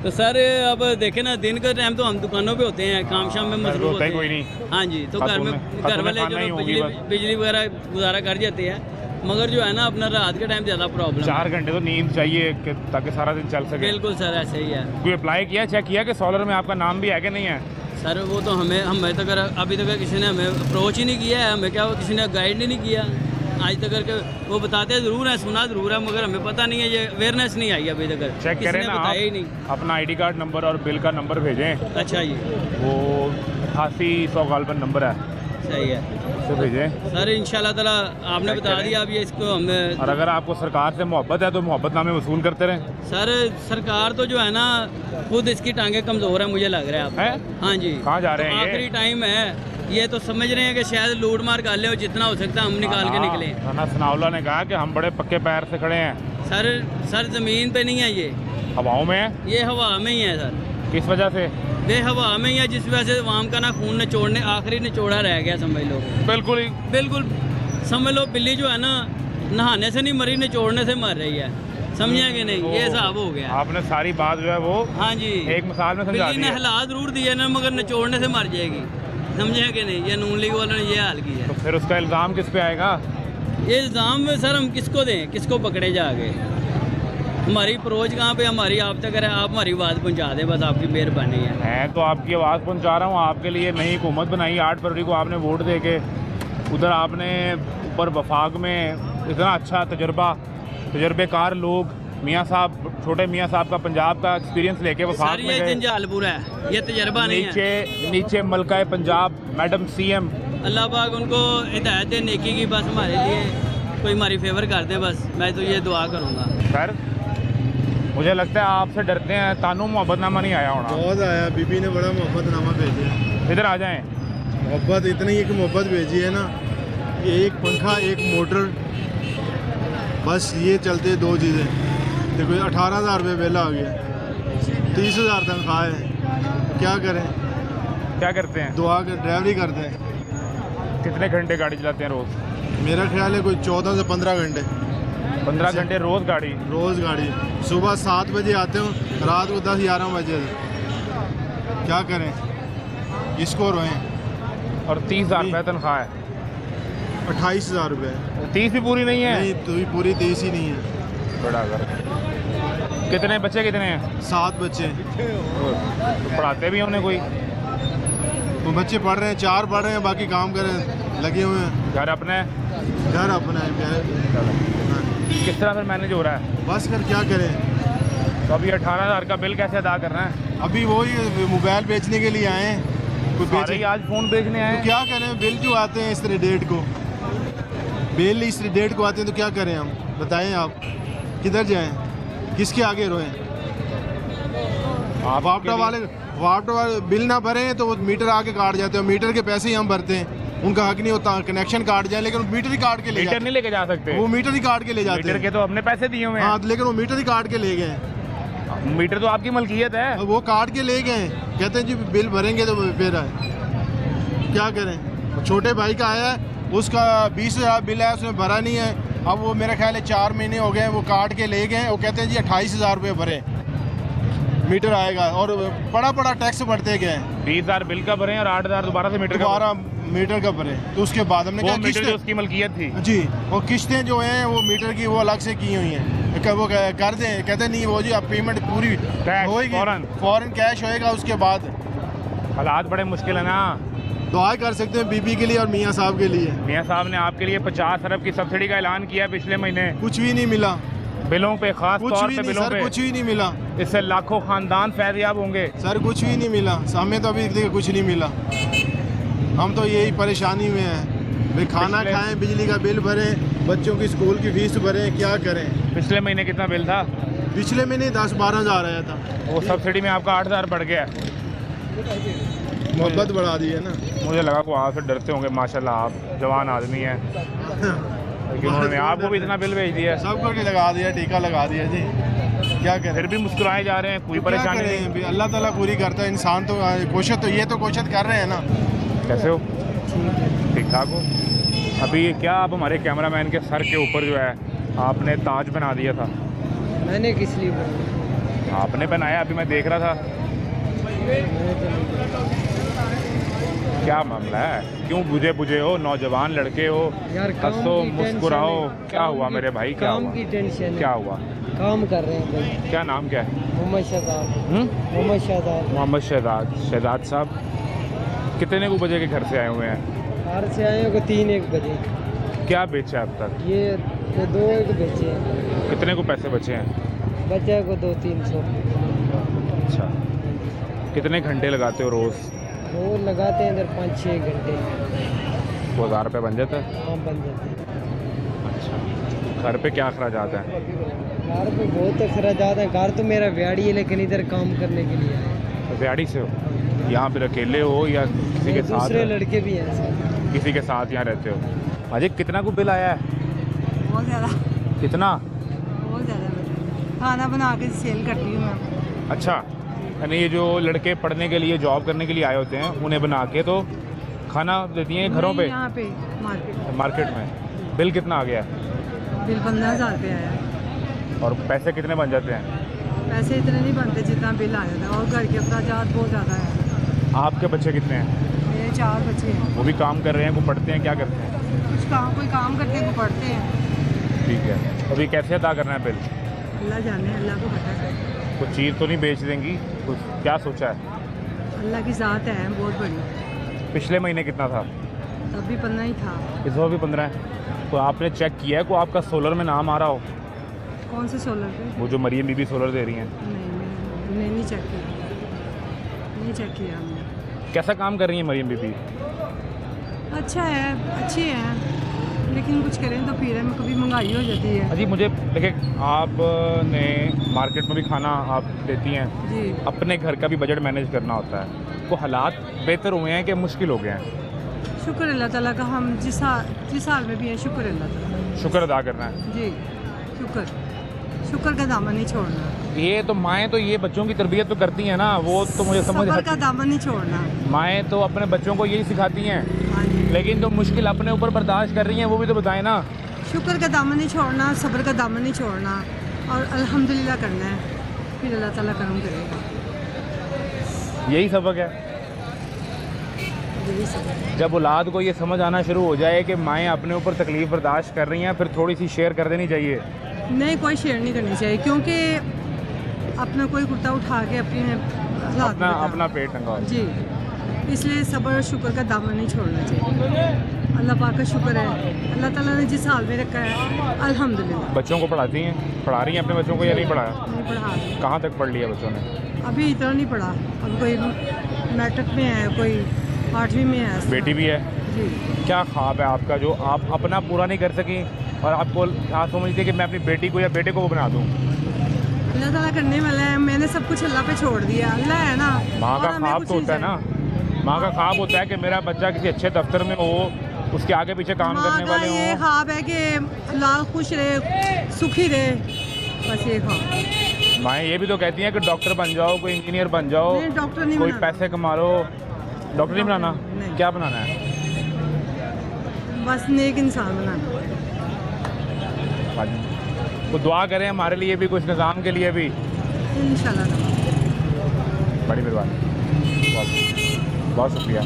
तो सर अब देखे ना, दिन का टाइम तो हम दुकानों पे होते हैं, काम शाम में मसरूफ होते हैं। कोई नहीं। हाँ जी। तो घर में घर वाले जो है बिजली वगैरह गुजारा कर जाते हैं, मगर जो है ना अपना रात के टाइम ज़्यादा प्रॉब्लम। 4 घंटे तो नींद चाहिए ताकि सारा दिन चल सके। बिल्कुल सर, ऐसे ही है। कोई अप्लाई किया, चेक किया कि सोलर में आपका नाम भी है कि नहीं है? सर वो तो हमें तक अभी तक किसी ने हमें अप्रोच ही नहीं किया है, हमें क्या किसी ने गाइड ही नहीं किया आज तक करके। वो बताते ज़रूर हैं, सुना ज़रूर है, मगर हमें पता नहीं है, ये अवेयरनेस नहीं आई अभी तक। चेक करें ना बताया ही नहीं। अपना ID कार्ड नंबर और बिल का नंबर भेजें। अच्छा जी। वो 8800 गालबन नंबर है, सही है, तो भेजें सर इंशाल्लाह ताला। आपने बता दिया, अब ये इसको हमें। और अगर आपको सरकार से मोहब्बत है तो मोहब्बतनामे वसूल करते रहें। सर सरकार तो जो है ना खुद इसकी टांगे कमज़ोर है, मुझे लग रहा है। आप है? हाँ जी। कहाँ जा रहे हैं ये? आखिरी टाइम है, ये तो समझ रहे हैं कि शायद लूट मार कर ले, और जितना हो सकता है हम निकाल के निकले। राना सनाउल्लाह ने कहा कि हम बड़े पक्के पैर से खड़े हैं। सर ज़मीन पे नहीं है, ये हवाओं में है। ये हवा में ही है सर। किस वजह से? ये हवा में ही है, जिस वजह से आवाम का ना खून निचोड़ने आखिरी निचोड़ा रह गया, समझ लो। बिल्कुल ही। बिल्कुल समझ लो, बिल्ली जो है ना नहाने से नहीं मरी, निचोड़ने से मर रही है, समझे कि नहीं? ये हिसाब हो गया। आपने सारी बात जो है वो हाँ जी एक मिसाल में समझा बिल्ली दी ने है। हिला जरूर दिए ना, मगर निचोड़ने से मर जाएगी, समझे कि नहीं? ये नून लीग वालों ने ये हाल किया है। तो फिर उसका इल्ज़ाम किस पे आएगा? ये इल्ज़ाम सर हम किसको दें, किसको पकड़े जाके? हमारी अप्रोच कहाँ पे हमारी आप तक है, आप हमारी आवाज़ पहुँचा दें, बस आपकी मेहरबानी है। मैं तो आपकी आवाज़ पहुंचा रहा हूँ। आपके लिए नई हुकूमत बनाई 8 फरवरी को, आपने वोट दे के। उधर आपने ऊपर वफाक में इतना अच्छा तजर्बेकार लोग, मियाँ साहब, छोटे मियाँ साहब का पंजाब का एक्सपीरियंस लेके वफाक सर में ये गए। जंजालपुर है, ये तजर्बा नहीं है। नीचे मलका पंजाब मैडम CM, अल्लाह पाक उनको हिदायत दे नेकी की, बस हमारे लिए कोई हमारी फेवर कर दे, बस मैं तो ये दुआ करूँगा। सर मुझे लगता है आपसे डरते हैं, तानू मोहब्बतनामा नहीं आया होना। बहुत आया, बीबी ने बड़ा मोहब्बतनामा भेजा है। इधर आ जाएं। मोहब्बत इतनी एक मोहब्बत भेजी है ना, एक पंखा, एक मोटर, बस ये चलते 2 चीज़ें। देखो 18,000 रुपये बिल आ गया, 30,000 तनख्वाह है, क्या करें? क्या करते हैं? दुआ कर ड्राइवरी करते हैं। कितने घंटे गाड़ी चलाते हैं रोज़? मेरा ख्याल है कोई 14 से 15 घंटे। 15 घंटे रोज़ गाड़ी? रोज़ गाड़ी। सुबह 7 बजे आते हो, रात को 10-11 बजे। क्या करें, इसको रोएं। और 30,000 रुपये तनख्वाह है? 28,000 रुपये। 30 भी पूरी नहीं है? नहीं, तो पूरी 30 ही नहीं है। बड़ा कर। कितने बच्चे कितने हैं? 7 बच्चे। तो पढ़ाते भी होने कोई? तो बच्चे पढ़ रहे हैं, 4 पढ़ रहे हैं, बाकी काम कर रहे हैं, लगे हुए हैं। घर अपने? घर अपना है। हाँ। किस तरह फिर मैनेज हो रहा है? बस कर क्या करें। तो अभी 18,000 का बिल कैसे अदा करना है? अभी वही मोबाइल बेचने के लिए आए हैं, कोई सारे बेचे ही आज फ़ोन बेचने आए तो हैं। क्या करें? बिल जो आते हैं इस तरह डेट को, बिल इस तरह डेट को आते हैं, तो क्या करें हम? बताएं आप, किधर जाएं, किसके आगे रोएं? वापटा वाले बिल ना भरें तो वो मीटर आके काट जाते हैं, मीटर के पैसे ही हम भरते हैं, उनका हक नहीं होता कनेक्शन काट जाए, लेकिन मीटर ही काट के ले मीटर जाते नहीं लेके जा सकते? हैं। वो मीटर ही काट के ले जाते मीटर हैं। के तो हमने पैसे दिए हुए हाँ, हैं। लेकिन वो मीटर ही काट के ले गए। मीटर तो आपकी मलकियत है। वो काट के ले गए, कहते हैं जी बिल भरेंगे तो फिर आए। क्या करें? छोटे भाई का आया है, उसका 20,000 बिल है, उसने भरा नहीं है। अब वो मेरा ख्याल है 4 महीने हो गए, वो काट के ले गए। वो कहते हैं जी 28,000 रुपये भरे मीटर आएगा, और बड़ा टैक्स बढ़ते गए। 20,000 बिल का भरे और 8,000 दोबारा से मीटर का दोबारा मीटर का भरे। तो उसके बाद हमने वो कहा मीटर जो उसकी मलकियत थी। जी, वो किस्तें जो हैं वो मीटर की वो अलग से की हुई हैं। वो कर दें, कहते नहीं वो जी आप पेमेंट पूरी होएगी, फ़ौरन कैश होएगा। उसके बाद हालात बड़े मुश्किल है ना। दुआ कर सकते हैं बीबी के लिए और मियाँ साहब के लिए। मियाँ साहब ने आपके लिए 50 अरब की सब्सिडी का ऐलान किया पिछले महीने, कुछ भी नहीं मिला, बिलों पे, खास कुछ तौर भी पे नहीं बिलों सर, पे। कुछ भी नहीं मिला इससे लाखों खानदान फैज़याब होंगे। सर, कुछ भी नहीं मिला। हमें तो अभी तक कुछ नहीं मिला। हम तो यही परेशानी में हैं भाई, खाना खाएं, बिजली का बिल भरें, बच्चों की स्कूल की फीस भरें, क्या करें। पिछले महीने कितना बिल था? पिछले महीने 10-12 हज़ार आया था। वो सब्सिडी में आपका 8,000 बढ़ गया। मोहब्बत बढ़ा दी है ना। मुझे लगा को आपसे डरते होंगे, माशाल्लाह आप जवान आदमी हैं, लेकिन उन्होंने आपको भी इतना बिल भेज दिया। सबको लगा दिया, टीका लगा दिया जी, क्या करें। फिर भी मुस्कुराए जा रहे हैं, कोई क्या परेशानी नहीं। करें, अल्लाह ताला पूरी करता है। इंसान तो कोशिश तो कोशिश कर रहे हैं ना। कैसे हो? ठीक ठाक हो? अभी क्या आप हमारे कैमरामैन के सर के ऊपर जो है आपने ताज बना दिया था? मैंने किस लिए बनाया? आपने बनाया, अभी मैं देख रहा था। क्या मामला है? क्यों बुझे बुझे हो? नौजवान लड़के हो, यार काम हंसो की मुस्कुराओ। टेंशन है। क्या हुआ मेरे भाई, क्या काम हुआ? की टेंशन है। क्या हुआ? काम कर रहे हैं भाई। क्या नाम क्या है? मोहम्मद शहजाद। मोहम्मद शहजाद। मोहम्मद शहजाद। शहजाद साहब कितने को बजे के घर से आए हुए हैं? बाहर से आए हो 3-1 बजे। क्या बेचा अब तक? ये 2-1 बेचे हैं। कितने को पैसे बचे हैं? बच्चे को 200-300। अच्छा, कितने घंटे लगाते हो रोज़? वो लगाते हैं इधर 5-6 घंटे। 2,000 रुपये बन जाता है? हाँ, बन जाते हैं। अच्छा, घर पे क्या अखराजात हैं? घर पे बहुत अखराजात हैं। घर तो मेरा व्याड़ी है, लेकिन इधर काम करने के लिए आए। व्याड़ी से हो? यहाँ फिर अकेले हो या किसी के साथ? दूसरे लड़के भी हैं सर। किसी के साथ यहाँ रहते हो? अजय कितना को बिल आया है? बहुत ज़्यादा, कितना? बहुत ज़्यादा। खाना बना के सेल करती हूँ मैं। अच्छा, यानी ये जो लड़के पढ़ने के लिए, जॉब करने के लिए आए होते हैं, उन्हें बना के तो खाना देती हैं घरों पे? यहाँ पे मार्केट में। बिल कितना आ गया? बिल 15,000 रुपये आया। और पैसे कितने बन जाते हैं? पैसे इतने नहीं बनते जितना बिल आ जाता है, और घर के अखराजात बहुत ज़्यादा है। आपके बच्चे कितने हैं? मेरे 4 बच्चे हैं। वो भी काम कर रहे हैं, वो पढ़ते हैं, क्या करते हैं? कोई काम करते हैं, वो पढ़ते हैं। ठीक है, अभी कैसे अदा करना है बिल? अल्लाह जाने, अल्लाह को पता है। कुछ चीज़ तो नहीं बेच देंगी? कुछ क्या सोचा है? अल्लाह की ज़ात है बहुत बड़ी। पिछले महीने कितना था? तब भी 15 ही था। इस बार भी 15 है? तो आपने चेक किया है को आपका सोलर में नाम आ रहा हो? कौन से सोलर पे? वो जो मरियम बीबी सोलर दे रही हैं। नहीं चेक किया, नहीं चेक किया हमने। कैसा काम कर रही है मरियम बीबी? अच्छा है, अच्छी है, लेकिन कुछ करें तो फिर में कभी महंगाई हो जाती है। अजी मुझे देखिए, आपने मार्केट में भी खाना आप देती हैं, जी, अपने घर का भी बजट मैनेज करना होता है, तो हालात बेहतर हुए हैं कि मुश्किल हो गए हैं? शुक्र अल्लाह ताला का। हम जिस हाल में भी हैं, शुक्र अल्लाह ताला। शुक्र अदा करना है। जी, शुक्र का दामन नहीं छोड़ना। ये तो माएँ तो ये बच्चों की तरबियत तो करती हैं ना, वो तो मुझे समझ सब्र का दामन नहीं छोड़ना। माएँ तो अपने बच्चों को यही सिखाती हैं, हाँ जी, लेकिन जो मुश्किल अपने ऊपर बर्दाश्त कर रही हैं वो भी तो बताएं ना। शुक्र का दामन नहीं छोड़ना, सब्र का दामन नहीं छोड़ना, और अल्हम्दुलिल्लाह करना है, फिर अल्लाह ताला करम करेगा। यही सबक है। यही सब है। जब औलाद को ये समझ आना शुरू हो जाए कि माएँ अपने ऊपर तकलीफ़ बर्दाश्त कर रही हैं, फिर थोड़ी सी शेयर कर देनी चाहिए। नहीं, कोई शेयर नहीं करनी चाहिए, क्योंकि अपना कोई कुर्ता उठा के अपने हालात अपना पेट टंगा। जी, इसलिए सब्र और शुक्र का दामन नहीं छोड़ना चाहिए। अल्लाह पाक का शुक्र है, अल्लाह ताला ने जिस हाल में रखा है अल्हम्दुलिल्लाह। बच्चों को पढ़ाती हैं? पढ़ा रही हैं अपने बच्चों को या नहीं पढ़ाया? नहीं पढ़ा, कहाँ तक पढ़ लिया बच्चों ने? अभी इतना नहीं पढ़ा। अब कोई मैट्रिक में है, कोई 8वीं में है। बेटी भी है? जी। क्या ख्वाब है आपका जो आप अपना पूरा नहीं कर सकी और आपको आप समझते कि मैं अपनी बेटी को या बेटे को वो बना दूँ? अल्लाह ताला करने वाला है, मैंने सब कुछ अल्लाह पे छोड़ दिया। अल्लाह है ना। माँ का और हमें ख्वाब कुछ तो होता है नहीं ना, माँ का ख्वाब होता है कि मेरा बच्चा किसी अच्छे दफ्तर में हो, उसके आगे पीछे काम माँ करने का वाले ये हों। ख्वाब है कि लाल खुश रहे, सुखी रहे, बस ये ख्वाब। माएँ ये भी तो कहती हैं कि डॉक्टर बन जाओ, कोई इंजीनियर बन जाओ, नहीं, डॉक्टर नहीं कोई बनाना। पैसे कमा लो। डॉक्टर नहीं बनाना? नहीं। क्या बनाना है? बस नेक इंसान बनाना। वो दुआ करें हमारे लिए भी, कुछ निज़ाम के लिए भी। इंशाल्लाह। बड़ी मेहरबानी, बहुत शुक्रिया।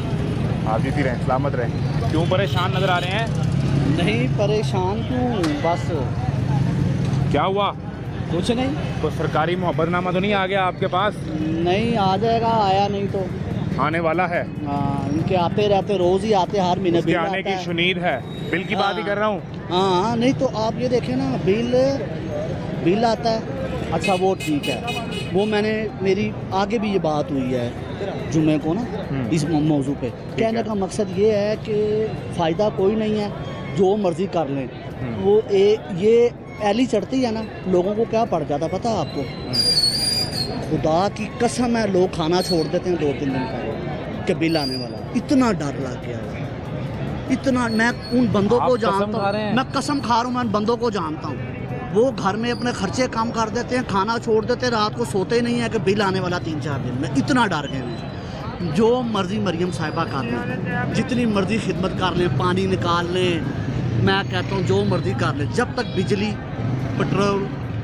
आप जीती रहें, सलामत रहें। क्यों परेशान नज़र आ रहे हैं? नहीं परेशान क्यों, बस क्या हुआ? कुछ नहीं। तो सरकारी मोहब्बतनामा तो नहीं आ गया आपके पास? नहीं आ जाएगा, आया नहीं तो आने वाला है। इनके आते रहते, रोज़ ही आते, हर महीने उसके बिल आने आता की है। शुनीद है। बिल की बात ही कर रहा हूँ। हाँ नहीं तो आप ये देखें ना, बिल आता है। अच्छा वो ठीक है, वो मैंने मेरी आगे भी ये बात हुई है जुमे को ना इस मौजू पे। कहने का मकसद ये है कि फ़ायदा कोई नहीं है, जो मर्ज़ी कर लें। वो ये एली चढ़ती है ना, लोगों को क्या पड़ जाता पता है आपको? खुदा की कसम है, लोग खाना छोड़ देते हैं 2-3 दिन पहले कि बिल आने वाला। इतना डर लग गया है, इतना। मैं उन बंदों को जानता हूँ, मैं कसम खा रहा हूँ, मैं उन बंदों को जानता हूँ। वो घर में अपने खर्चे कम कर देते हैं, खाना छोड़ देते हैं, रात को सोते ही नहीं है कि बिल आने वाला 3-4 दिन में। इतना डर गए हैं। जो मर्जी मरियम साहिबा कर लें, जितनी मर्जी खिदमत कर लें, पानी निकाल लें, मैं कहता हूँ जो मर्जी कर लें, जब तक बिजली, पेट्रोल,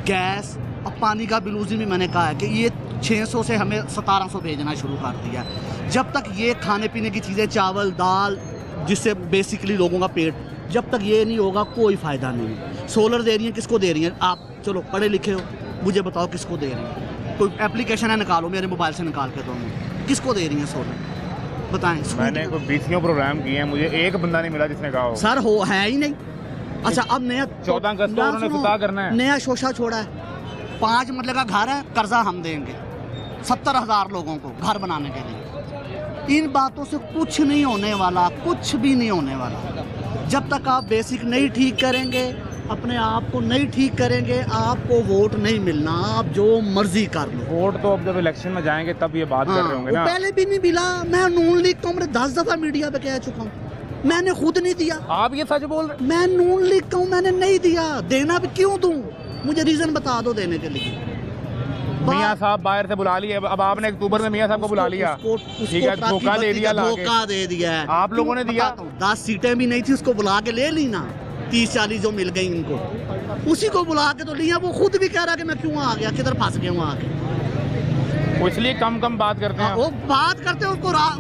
गैस, अब पानी का बिल, उसी में मैंने कहा है कि ये 600 से हमें 1700 भेजना शुरू कर दिया है। जब तक ये खाने पीने की चीज़ें, चावल दाल, जिससे बेसिकली लोगों का पेट, जब तक ये नहीं होगा कोई फ़ायदा नहीं है। सोलर दे रही हैं, किसको दे रही हैं? आप चलो पढ़े लिखे हो, मुझे बताओ किसको दे रही हैं? कोई एप्लीकेशन है, निकालो, मेरे मोबाइल से निकाल के दो। किसको दे रही हैं सोलर, बताएं। मैंने कोई 20 प्रोग्राम किए हैं, मुझे एक बंदा नहीं मिला जिसने कहा हो। सर हो है ही नहीं। अच्छा अब नया 14 अगस्त को उन्होंने फतह करना है। नया शोशा छोड़ा है, 5 मरले का घर है, कर्जा हम देंगे 70,000 लोगों को घर बनाने के लिए। इन बातों से कुछ नहीं होने वाला, कुछ भी नहीं होने वाला। जब तक आप बेसिक नहीं ठीक करेंगे, अपने आप को नहीं ठीक करेंगे, आपको वोट नहीं मिलना। आप जो मर्जी कर लो। वोट तो अब जब इलेक्शन में जाएंगे तब ये बात कर रहे होंगे ना। पहले भी नहीं मिला। मैं नून लीग को मैंने 10 दफ़ा मीडिया पे कह चुका हूँ, मैंने खुद नहीं दिया। आप ये सच बोल रहे? मैं नून लीग का हूँ, मैंने नहीं दिया। देना भी क्यों दूँ? मुझे रीज़न बता दो देने के लिए। मियाँ साहब बाहर से बुला लिए, अब आपने अक्टूबर में मियाँ साहब को बुला लिया, ठीक है, धोखा दे दिया, धोखा दे दिया है। आप लोगों ने दिया। 10 सीटें भी नहीं थी, उसको बुला के ले ली ना, 30-40 जो मिल गई इनको, उसी को बुला के तो लिया। वो खुद भी कह रहा कि मैं क्यों आ गया, किधर फंस गया हूँ आके। वो इसलिए कम बात करते हैं। वो बात करते हैं,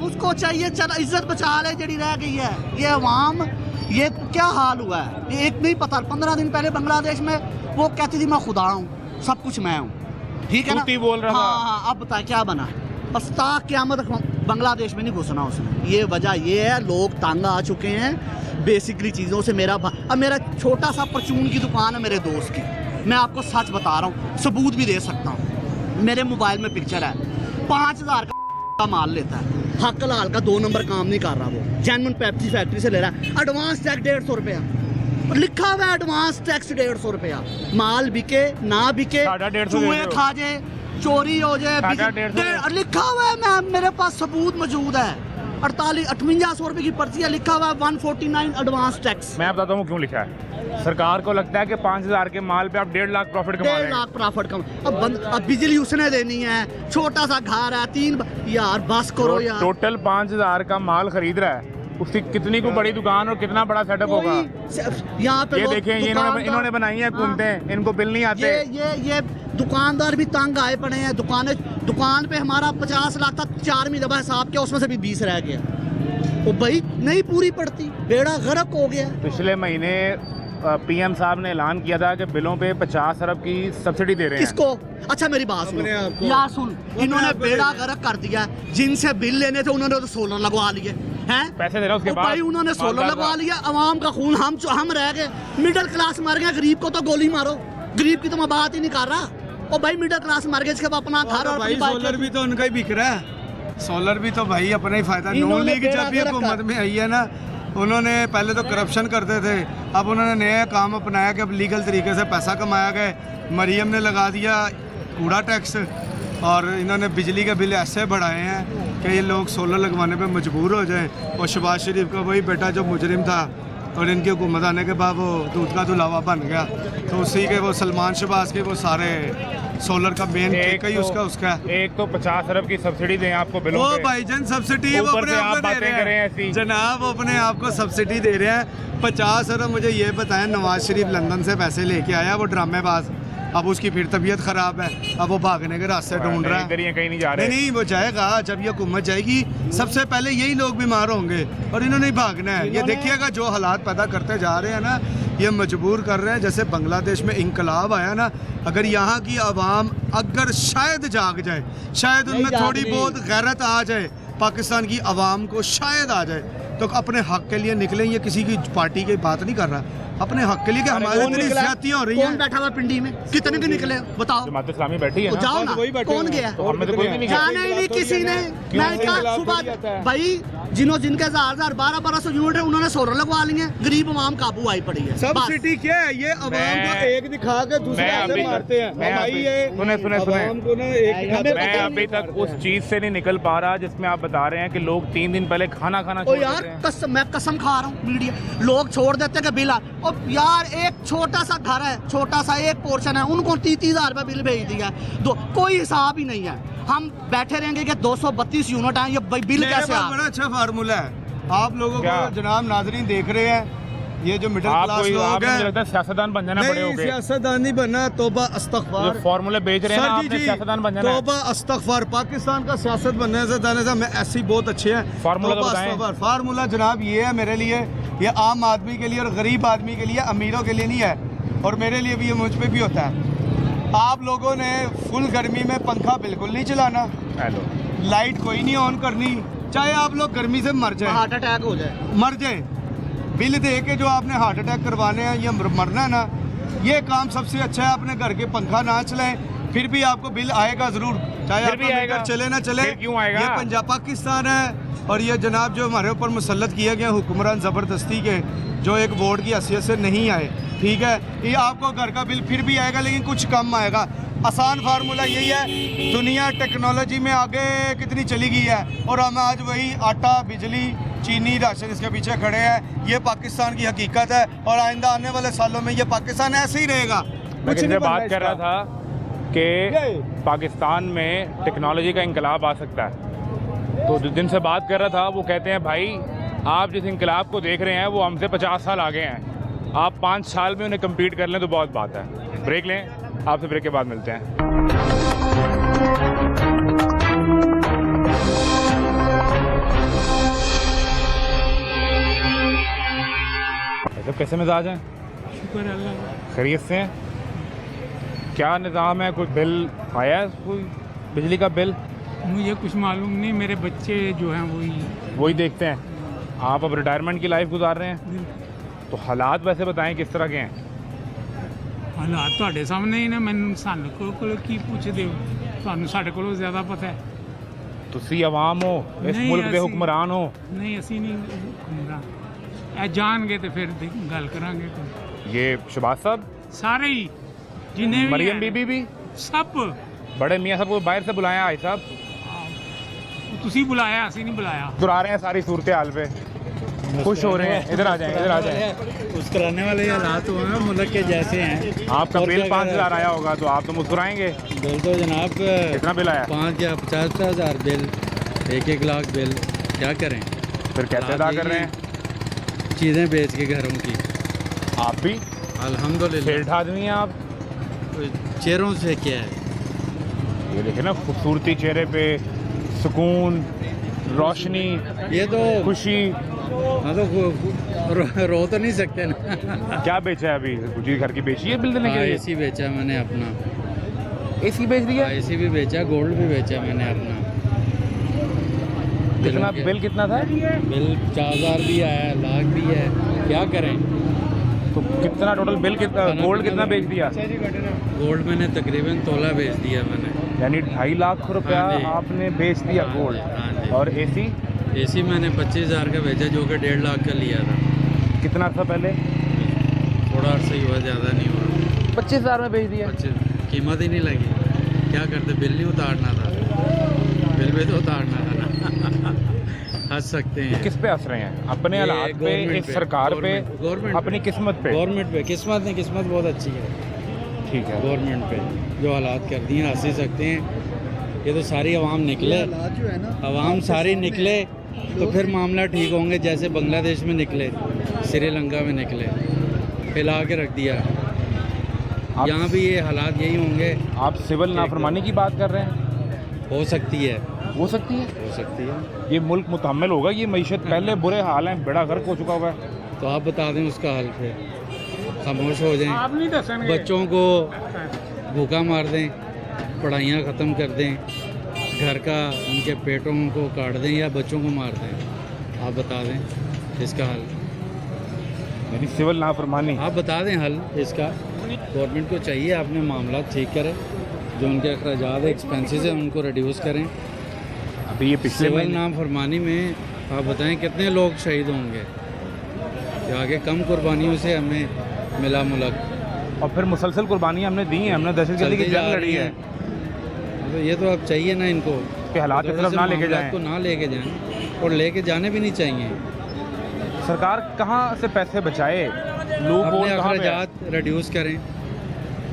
उसको चाहिए चल इज्जत बचा ले जड़ी रह गई है। ये अवाम, ये क्या हाल हुआ है, ये एक नहीं पता। 15 दिन पहले बांग्लादेश में वो कहती थी मैं खुदा हूँ, सब कुछ मैं हूँ, ठीक है ना, बोल रहा था। हाँ, अब बता क्या बना? बस क़यामत बांग्लादेश में नहीं घुसना उसने। ये वजह ये है, लोग तंग आ चुके हैं बेसिकली चीज़ों से। अब मेरा छोटा सा परचून की दुकान है मेरे दोस्त की, मैं आपको सच बता रहा हूँ, सबूत भी दे सकता हूँ। मेरे मोबाइल में पिक्चर है, 5000 का माल लेता है, हक लाल का 2 नंबर काम नहीं कर रहा। वो जैनमन पेप्सी फैक्ट्री से ले रहा है, एडवांस टैक्स 150 रुपया लिखा हुआ है, एडवांस टैक्स 150 रुपया। माल बिके ना बिके, 150 चूहे खा जाए, चोरी हो जाए, लिखा हुआ है। मैं मेरे पास सबूत मौजूद है। 5800 रुपये की पर्ची है, लिखा हुआ है 149 एडवांस टैक्स। मैं बताता हूँ क्यों लिखा है। सरकार को लगता है कि 5000 के माल पे आप 1.5 लाख प्रॉफिट कमा रहे हैं। 1.5 लाख प्रॉफिट कमा। अब बिजली उसने देनी है, छोटा सा घर है, 3 यार बस करो यार। टोटल 5000 का माल खरीद रहा है, उसकी कितनी को बड़ी दुकान और कितना बड़ा सेटअप होगा। यहाँ पे ये देखें, ये इन्होंने बनाई है हुकूमतें, इनको बिल नहीं आते। ये दुकानदार भी तंग आए पड़े हैं। दुकान पे हमारा 50 लाख था, 4 में दबा हिसाब किया, उसमें से भी 20 रह गया। वो भाई नहीं पूरी पड़ती, बेड़ा गर्क हो गया। पिछले महीने पीएम साहब ने ऐलान किया था कि बिलों पे 50 अरब की सब्सिडी दे रहे हैं। किसको? अच्छा मेरी बात सुन यार, सुन, इन्होंने बेड़ा गर्क कर दिया। जिनसे बिल लेने थे उन्होंने तो सोलर लगवा लिए हैं, पैसे दे रहा उसके बाद भाई उन्होंने सोलर लगवा लिया। आवाम का खून हम रह गए, मिडिल क्लास मर गया। गरीब को तो गोली मारो, गरीब की तो मैं बात ही नहीं कर रहा। और भाई मिडिल क्लास मर गए, इसके बाद अपना घर और भाई सोलर भी तो उनका ही बिक रहा है। सोलर भी तो भाई अपना ही फायदा। नून लीग जब भी हुकूमत में आई है ना, उन्होंने पहले तो करप्शन करते थे, अब उन्होंने नया काम अपनाया कि अब लीगल तरीके से पैसा कमाया गया। मरियम ने लगा दिया कूड़ा टैक्स, और इन्होंने बिजली के बिल ऐसे बढ़ाए हैं कि ये लोग सोलर लगवाने पे मजबूर हो जाएं। और शहबाज शरीफ का वही बेटा जो मुजरिम था, और इनकी हुकूमत आने के बाद वो दूध का धुलावा बन गया, तो उसी के वो सलमान शहबाज के वो सारे सोलर का मेन ठेका ही उसका है। एक तो 50 अरब की सब्सिडी दें आपको बिलों वो पे, भाईजान सब्सिडी वो ऊपर अपने से आप आप को दे बातें करें रहे ऐसी। हैं जनाब, वो अपने आप को सब्सिडी दे रहे हैं 50 अरब। मुझे ये बताएं, नवाज शरीफ लंदन से पैसे लेके आया, वो ड्रामेबाज, अब उसकी फिर तबीयत ख़राब है, अब वो भागने के रास्ते ढूंढ रहा है। इधर ही कहीं नहीं जा रहे। नहीं वो जाएगा, जब ये हुकूमत जाएगी सबसे पहले यही लोग बीमार होंगे और इन्होंने ही भागना है। ये देखिएगा जो हालात पैदा करते जा रहे हैं ना, ये मजबूर कर रहे हैं। जैसे बांग्लादेश में इंकलाब आया ना, अगर यहाँ की आवाम अगर शायद जाग जाए, शायद उनमें थोड़ी बहुत गैरत आ जाए, पाकिस्तान की आवाम को शायद आ जाए, तो अपने हक के लिए निकलें। ये किसी की पार्टी की बात नहीं कर रहा, अपने हक के लिए कि हमारे इतनी ज्यादतियां हो रही कौन हैं। बैठा हुआ पिंडी में, कितने के निकले बताओ? जमात इस्लामी बैठी है तो ना, जाओ ना, कौन गया? तो हमें तो कोई भी नहीं गया। जाना ही नहीं किसी ने। मैं कहा सुबह भाई जिनके 1000 1200 यूनिट है उन्होंने सोलर लगवा लिए, गरीब आवाम काबू आई पड़ी है। सब्सिडी क्या है? ये आवाम को एक दिखा के दूसरे से मारते हैं। भाई ये सुने आवाम को ना एक दिखाते मैं अभी तक उस चीज से नहीं निकल पा रहा जिसमें आप बता रहे हैं कि लोग 3 दिन पहले खाना ओ छोड़ यार देते हैं। कसम, मैं कसम खा रहा हूँ, मीडिया लोग छोड़ देते हैं कि बिल और यार एक छोटा सा घर है, छोटा सा एक पोर्शन है, उनको 30,000 रुपये बिल भेज दिया है, कोई हिसाब ही नहीं है। हम बैठे रहेंगे कि 232 यूनिट हैं, ये बिल कैसे आ? बड़ा अच्छा फार्मूला है। आप लोगों क्या? को जनाब नाजरीन देख रहे हैं, ये जो मिडिल क्लास लोग हैं, सियासतदान बन जाना बड़े हो नहीं गए। सियासतदान नहीं बनना, तौबा जो अस्तगफार। फॉर्मूले बेच रहे हैं ना, सर जी आपने जी, सियासतदान बन जाना है। तौबा अस्तगफार। पाकिस्तान का सियासत बनने से जाने से हमें ऐसे ही बहुत अच्छे हैं। फार्मूला तो तौबा बताएं। अस्तगफार। फार्मूला जनाब ये है मेरे लिए, ये आम आदमी के लिए और गरीब आदमी के लिए, अमीरों के लिए नहीं है, और मेरे लिए भी, ये मुझ पे भी होता है। आप लोगों ने फुल गर्मी में पंखा बिल्कुल नहीं चलाना, हेलो, लाइट कोई नहीं ऑन करनी, चाहे आप लोग गर्मी से मर जाए, हार्ट अटैक हो जाए, मर जाए, बिल दे के जो आपने हार्ट अटैक करवाने हैं या मरना है ना, ये काम सबसे अच्छा है। अपने घर के पंखा ना चलाएं, फिर भी आपको बिल आएगा जरूर, चाहे फिर भी आपका आएगा। मीटर चले ना चले। फिर क्यों आएगा? ये पंजाब पाकिस्तान है, और ये जनाब जो हमारे ऊपर मुसल्लत किए गए हुक्मरान ज़बरदस्ती के, जो एक वोट की हैसियत से नहीं आए, ठीक है, ये आपको घर का बिल फिर भी आएगा, लेकिन कुछ कम आएगा। आसान फार्मूला यही है। दुनिया टेक्नोलॉजी में आगे कितनी चली गई है, और हम आज वही आटा, बिजली, चीनी, राशन इसके पीछे खड़े हैं। ये पाकिस्तान की हकीकत है, और आइंदा आने वाले सालों में ये पाकिस्तान ऐसे ही रहेगा। मैं किसी से बात कर रहा था कि पाकिस्तान में टेक्नोलॉजी का इंकलाब आ सकता है, तो जिस दिन से बात कर रहा था वो कहते हैं भाई आप जिस इंकलाब को देख रहे हैं वो हमसे 50 साल आगे हैं, आप 5 साल में उन्हें कम्पीट कर लें तो बहुत बात है। ब्रेक लें, आपसे ब्रेक के बाद मिलते हैं। मतलब कैसे मिजाज हैं? शुक्र अल्लाह। खैरियत से हैं? क्या निज़ाम है? कोई बिल आया है, कोई बिजली का बिल? मुझे कुछ मालूम नहीं, मेरे बच्चे जो हैं वही देखते हैं। आप अब रिटायरमेंट की लाइफ गुजार रहे हैं, तो हालात वैसे बताएं किस तरह के हैं? हालात ਤੁਹਾਡੇ ਸਾਹਮਣੇ ਹੀ ਨੇ, ਮੈਨੂੰ ਸਾਨੂੰ ਕੋਲ ਕੀ ਪੁੱਛਦੇ ਹੋ? ਤੁਹਾਨੂੰ ਸਾਡੇ ਕੋਲੋਂ ਜ਼ਿਆਦਾ ਪਤਾ ਹੈ। ਤੁਸੀਂ ਆਵਾਮ ਹੋ, ਇਸ ਨਹੀਂ, ਮੁਲਕ ਦੇ ਅਸੀਂ- ਹੁਕਮਰਾਨ ਹੋ। ਨਹੀਂ ਅਸੀਂ ਨਹੀਂ ਘੁੰਮਣਾ, ਇਹ ਜਾਣਗੇ ਤੇ ਫਿਰ ਗੱਲ ਕਰਾਂਗੇ। ये शहबाज साहब, ਸਾਰੇ ਹੀ ਜਿੰਨੇ ਵੀ मरियम हैं, बीबी भी, ਸਭ बड़े मियाँ साहब को बाहर से बुलाया आई साहब, ਤੁਸੀਂ ਬੁਲਾਇਆ, ਅਸੀਂ नहीं बुलाया। दुरा रहे हैं सारी सूरत हाल पे, खुश हो रहे हैं। इधर आ जाएं, इधर आ जाएं। मुस्कुराने वाले हालात हो ना मुल्क के जैसे हैं। आपका बिल 5,000 आया होगा तो आप तो मुस्कुराएंगे। बिल तो जनाब कितना बिल आया? 5 या 50,000 बिल, 1-1 लाख बिल, क्या करें? फिर कैसे अदा कर रहे हैं? चीज़ें बेच के घरों की। आप भी अल्हम्दुलिल्लाह। सेठ आदमी हैं आप। चेहरों से क्या है? ये देखे ना, खूबसूरती चेहरे पे, सुकून, रोशनी, ये तो खुशी। हाँ तो रो तो नहीं सकते ना। क्या बेचा है अभी? कुछ घर की बेची है बिल देने के लिए? एसी बेचा मैंने अपना, एसी बेच दिया? एसी भी बेचा, गोल्ड भी बेचा मैंने अपना। कितना बिल कितना था? बिल 50,000 भी आया, लाख भी है, क्या करें? तो कितना टोटल बिल, कितना गोल्ड कितना बेच दिया? गोल्ड मैंने तकरीबन तोला बेच दिया मैंने, यानी 2.5 लाख रुपया हाँ जी। आपने बेच दिया गोल्ड। हाँ जी। और एसी एसी मैंने 25,000 का बेचा, जो कि 1.5 लाख का लिया था। कितना था पहले? थोड़ा अर्सा ही हुआ, ज़्यादा नहीं हुआ। 25,000 में बेच दिया। कीमत ही नहीं लगी, क्या करते? बिल नहीं उतारना था, बिल भी तो उतारना था ना। हंस सकते हैं। किस पे हंस रहे हैं? अपने ये हालात पे, गवर्नमेंट इस पे, सरकार पे, गवर्नमेंट अपनी किस्मत पे? गवर्नमेंट पे किस्मत नहीं, किस्मत बहुत अच्छी है ठीक है। गवर्नमेंट पे जो हालात कर दिए हंस ही सकते हैं। ये तो सारी आवाम निकले, जो है ना आवाम सारी निकले तो फिर मामला ठीक होंगे, जैसे बांग्लादेश में निकले, श्रीलंका में निकले, फैला के रख दिया। यहाँ भी ये हालात यही होंगे। आप सिविल नाफरमानी की बात कर रहे हैं? हो सकती है, हो सकती है, हो सकती है। ये मुल्क मुतहम्मिल होगा? ये मईशत पहले बुरे हाल हैं, बेड़ा गर्क हो चुका हुआ है। तो आप बता दें उसका हल, फिर खामोश हो जाएं, आप नहीं दसेंगे। बच्चों को भूखा मार दें, पढ़ाइयाँ ख़त्म कर दें, घर का उनके पेटों को काट दें या बच्चों को मार दें। आप बता दें इसका हल, यानी सिविल नाफरमानी। आप बता दें हल इसका। गवर्नमेंट को चाहिए अपने मामला ठीक करें, जो उनके अखराजात एक्सपेंसेस हैं उनको रिड्यूस करें। अभी ये पिछले सिविल महीने नाफरमानी में आप बताएं कितने लोग शहीद होंगे, कि आगे कम कुर्बानियों से हमें मिला मुल्क। और फिर मुसलसल कुर्बानियाँ हमने दी हैं, हमने दहशतगर्दी की चलती जा जंग लड़ी रही है। तो ये तो अब चाहिए ना इनको कि हालात की तरफ ना लेके मामलात जाएं। को ना लेके जाएं, और लेके जाने भी नहीं चाहिए। सरकार कहाँ से पैसे बचाए? लूप अपने होल कहाँ पे है? अखराजात रिड्यूस करें,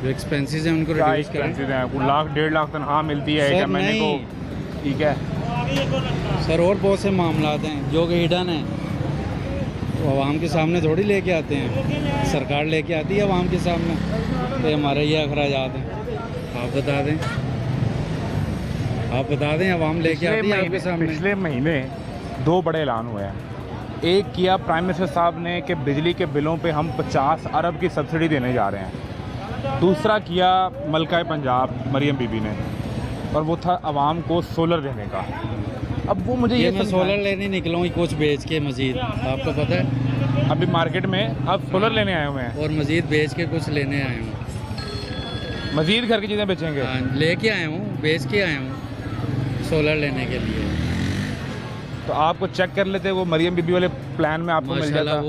जो एक्सपेंसेस हैं उनको क्या रिड्यूस करें। एक्सपेंसेस हैं? कोई लाख 1.5 लाख तनख्वाह मिलती है सर, एक महीने को, नहीं। ठीक है। सर और बहुत से मामलात हैं जो कि हिडन हैं, वो आवाम के सामने थोड़ी लेके आते हैं, सरकार लेके आती है आवाम के सामने कि हमारे ये अखराजात हैं। आप बता दें, आप बता दें, आवाम लेके आती है आपके सामने। पिछले महीने 2 बड़े ऐलान हुए हैं। एक किया प्राइम मिनिस्टर साहब ने कि बिजली के बिलों पे हम 50 अरब की सब्सिडी देने जा रहे हैं। दूसरा किया मलका पंजाब मरियम बीबी ने, और वो था आवाम को सोलर देने का। अब वो मुझे ये ये मैं सोलर लेने निकला हूँ कुछ बेच के मज़ीद, आपको पता है। अभी मार्केट में अब सोलर लेने आए हुए हैं, और मज़ीद बेच के कुछ लेने आया हूँ। मजीद घर की चीज़ें बेचेंगे। हाँ, लेके आया हूँ, बेच के आया हूँ सोलर लेने के लिए। तो आपको चेक कर लेते, वो मरियम बीबी वाले प्लान में आपको मिल माशाल्लाह जाता।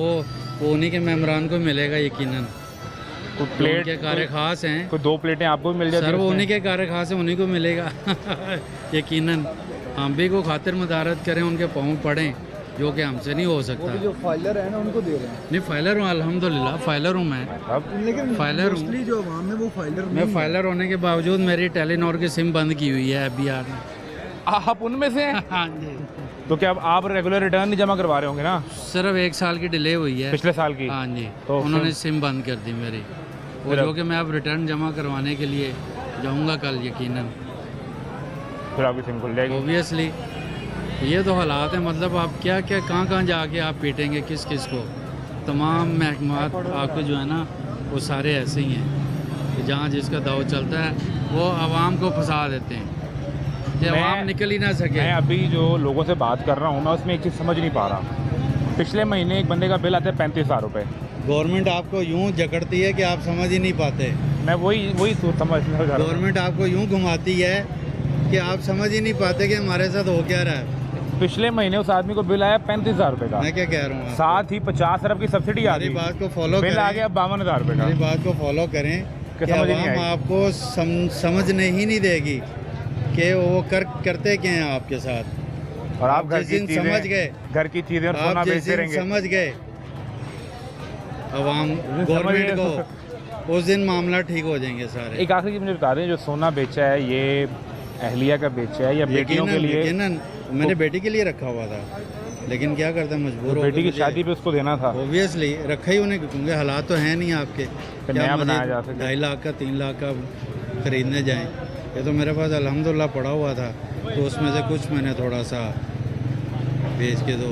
वो उन्हीं के मेम्बरान को मिलेगा यकीनन। कोई प्लेट के कार्य खास हैं, कोई 2 प्लेटें आपको भी मिल जाती सर वो उसमें। उन्हीं के कार्य खास हैं, उन्हीं को मिलेगा यकीनन। हम भी को खातिर मदारत करें, उनके पाँव पड़ें, जो कि हमसे नहीं हो सकता। जो फाइलर है ना उनको दे रहे हैं। नहीं फाइलर हूँ, अल्हम्दुलिल्लाह फाइलर हूँ मैं, अब लेकिन फाइलर हूँ। मोस्टली जो आवाम है वो फाइलर मैं फाइलर होने के बावजूद मेरी टेलीनॉर की सिम बंद की हुई है FBR ने। आप उनमें से हैं? हाँ जी। तो क्या अब आप रेगुलर रिटर्न नहीं जमा करवा रहे होंगे ना? सिर्फ 1 साल की डिले हुई है पिछले साल की। हाँ जी, तो उन्होंने सिम बंद कर दी मेरी, और जो कि मैं अब रिटर्न जमा करवाने के लिए जाऊंगा कल यकीनन। फिर आपकी सिम खुल जाएगी। ओबियसली ये तो हालात हैं, मतलब आप क्या क्या कहाँ जाके आप पीटेंगे किस किस को। तमाम महकमात आपके जो है ना वो सारे ऐसे ही हैं कि जहाँ जिसका दाव चलता है वो आवाम को फंसा देते हैं कि आवाम निकल ही ना सके। मैं अभी जो लोगों से बात कर रहा हूँ, मैं उसमें एक चीज़ समझ नहीं पा रहा। पिछले महीने एक बंदे का बिल आता है 35,000 रुपये। गवर्नमेंट आपको यूँ जकड़ती है कि आप समझ ही नहीं पाते। मैं वही समझना चाह रहा हूँ। गवर्नमेंट आपको यूँ घुमाती है कि आप समझ ही नहीं पाते कि हमारे साथ हो क्या रहा है। पिछले महीने उस आदमी को बिल आया 35,000 रुपये का, मैं क्या कह रहा हूँ, साथ ही 50 अरब की सब्सिडी आ मेरी गई। बात को फॉलो बिल आ करें, गया 52,000 रुपये का। मेरी बात को फॉलो करें कि समझ नहीं आवाम आई। आपको समझने ही नहीं देगी कि वो करते क्या हैं आपके साथ। और आप घर जिस की दिन समझ गए, चीज़ें, घर की चीज़ें और सोना आप जिस बेचते दिन रहेंगे। समझ गए आवाम समझ गवर्नमेंट गए को, उस दिन मामला ठीक हो जाएंगे सारे। एक आखिरी चीज़ मुझे बता दें, जो सोना बेचा है ये अहलिया का बेचा है या बेटियों के लिए? यकीनन मैंने बेटी के लिए रखा हुआ था, लेकिन क्या करता मजबूर हो बेटी की शादी पे उसको देना था। ओबियसली रखा ही उन्हें, क्योंकि हालात तो हैं नहीं आपके फिर नया बनाया जा सके। 2.5 लाख का 3 लाख का खरीदने जाएं। ये तो मेरे पास अल्हम्दुलिल्लाह पड़ा हुआ था, तो उसमें से कुछ मैंने थोड़ा सा बेच के तो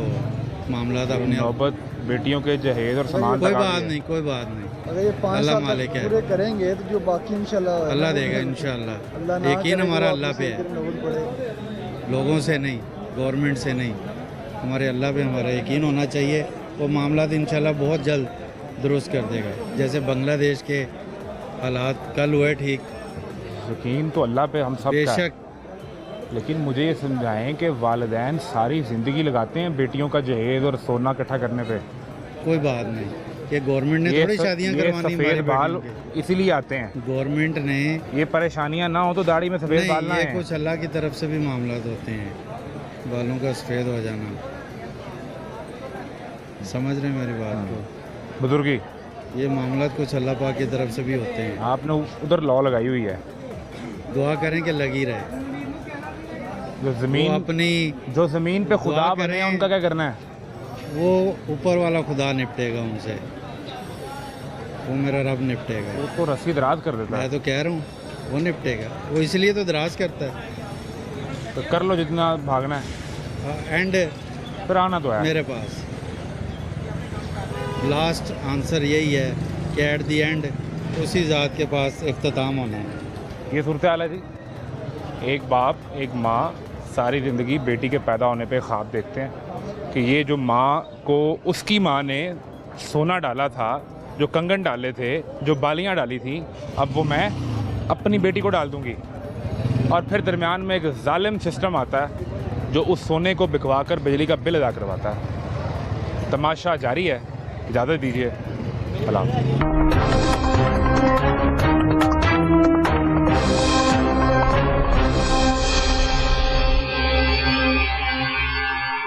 मामला था अपने। नौबत बेटियों के जहेज और सामान कोई तक आ बात गई। नहीं, कोई बात नहीं, अगर ये 5 अल्लाह साल मालिक तक है। पूरे करेंगे तो जो बाकी इंशाल्लाह अल्लाह देगा इंशाल्लाह। यकीन हमारा अल्लाह पे है, लोगों से नहीं, गवर्नमेंट से नहीं, हमारे अल्लाह पे हमारा यकीन होना चाहिए। वो मामला इंशाल्लाह बहुत जल्द दुरुस्त कर देगा। जैसे बांग्लादेश के हालात कल हुए ठीक, यकीन तो अल्लाह पे हम सब का है। बेशक लेकिन मुझे ये समझाएं कि वालिदैन सारी ज़िंदगी लगाते हैं बेटियों का जहेज और सोना इकट्ठा करने पे। कोई बात नहीं, ये गवर्नमेंट ने थोड़ी शादियां करवानी सफ़ेद हमारी बाल बेटियों इसीलिए आते हैं। की। गवर्नमेंट ने ये परेशानियां ना हो तो दाढ़ी में सफ़ेद बाल ना नहीं, ये आए। कुछ अल्लाह की तरफ से भी मामला होते हैं, बालों का सफ़ेद हो जाना। समझ रहे हैं मेरी बात को? बुजुर्गी ये मामला कुछ अल्लाह पाक की तरफ से भी होते हैं। आपने उधर लॉ लगाई हुई है, दुआ करें कि लगी रहे। जो वो ज़मीन अपनी जो ज़मीन पे खुदा दुआ बने हैं करें। उनका क्या करना है? वो ऊपर वाला खुदा निपटेगा उनसे, वो मेरा रब निपटेगा। वो तो रस्सी दराज कर देता मैं है। तो कह रहा हूँ वो निपटेगा, वो इसलिए तो दराज करता है। तो कर लो जितना भागना है, एंड फिर आना तो है। मेरे पास लास्ट आंसर यही है कि एट दी एंड उसी ज़ात के पास इख्तिताम होना है। ये सूरत हाल है जी। एक बाप एक माँ सारी ज़िंदगी बेटी के पैदा होने पे ख्वाब देखते हैं कि ये जो माँ को उसकी माँ ने सोना डाला था, जो कंगन डाले थे, जो बालियाँ डाली थी, अब वो मैं अपनी बेटी को डाल दूँगी। और फिर दरमियान में एक जालिम सिस्टम आता है जो उस सोने को बिकवा कर बिजली का बिल अदा करवाता है। तमाशा जारी है। इजाज़त दीजिए। अल्लाह।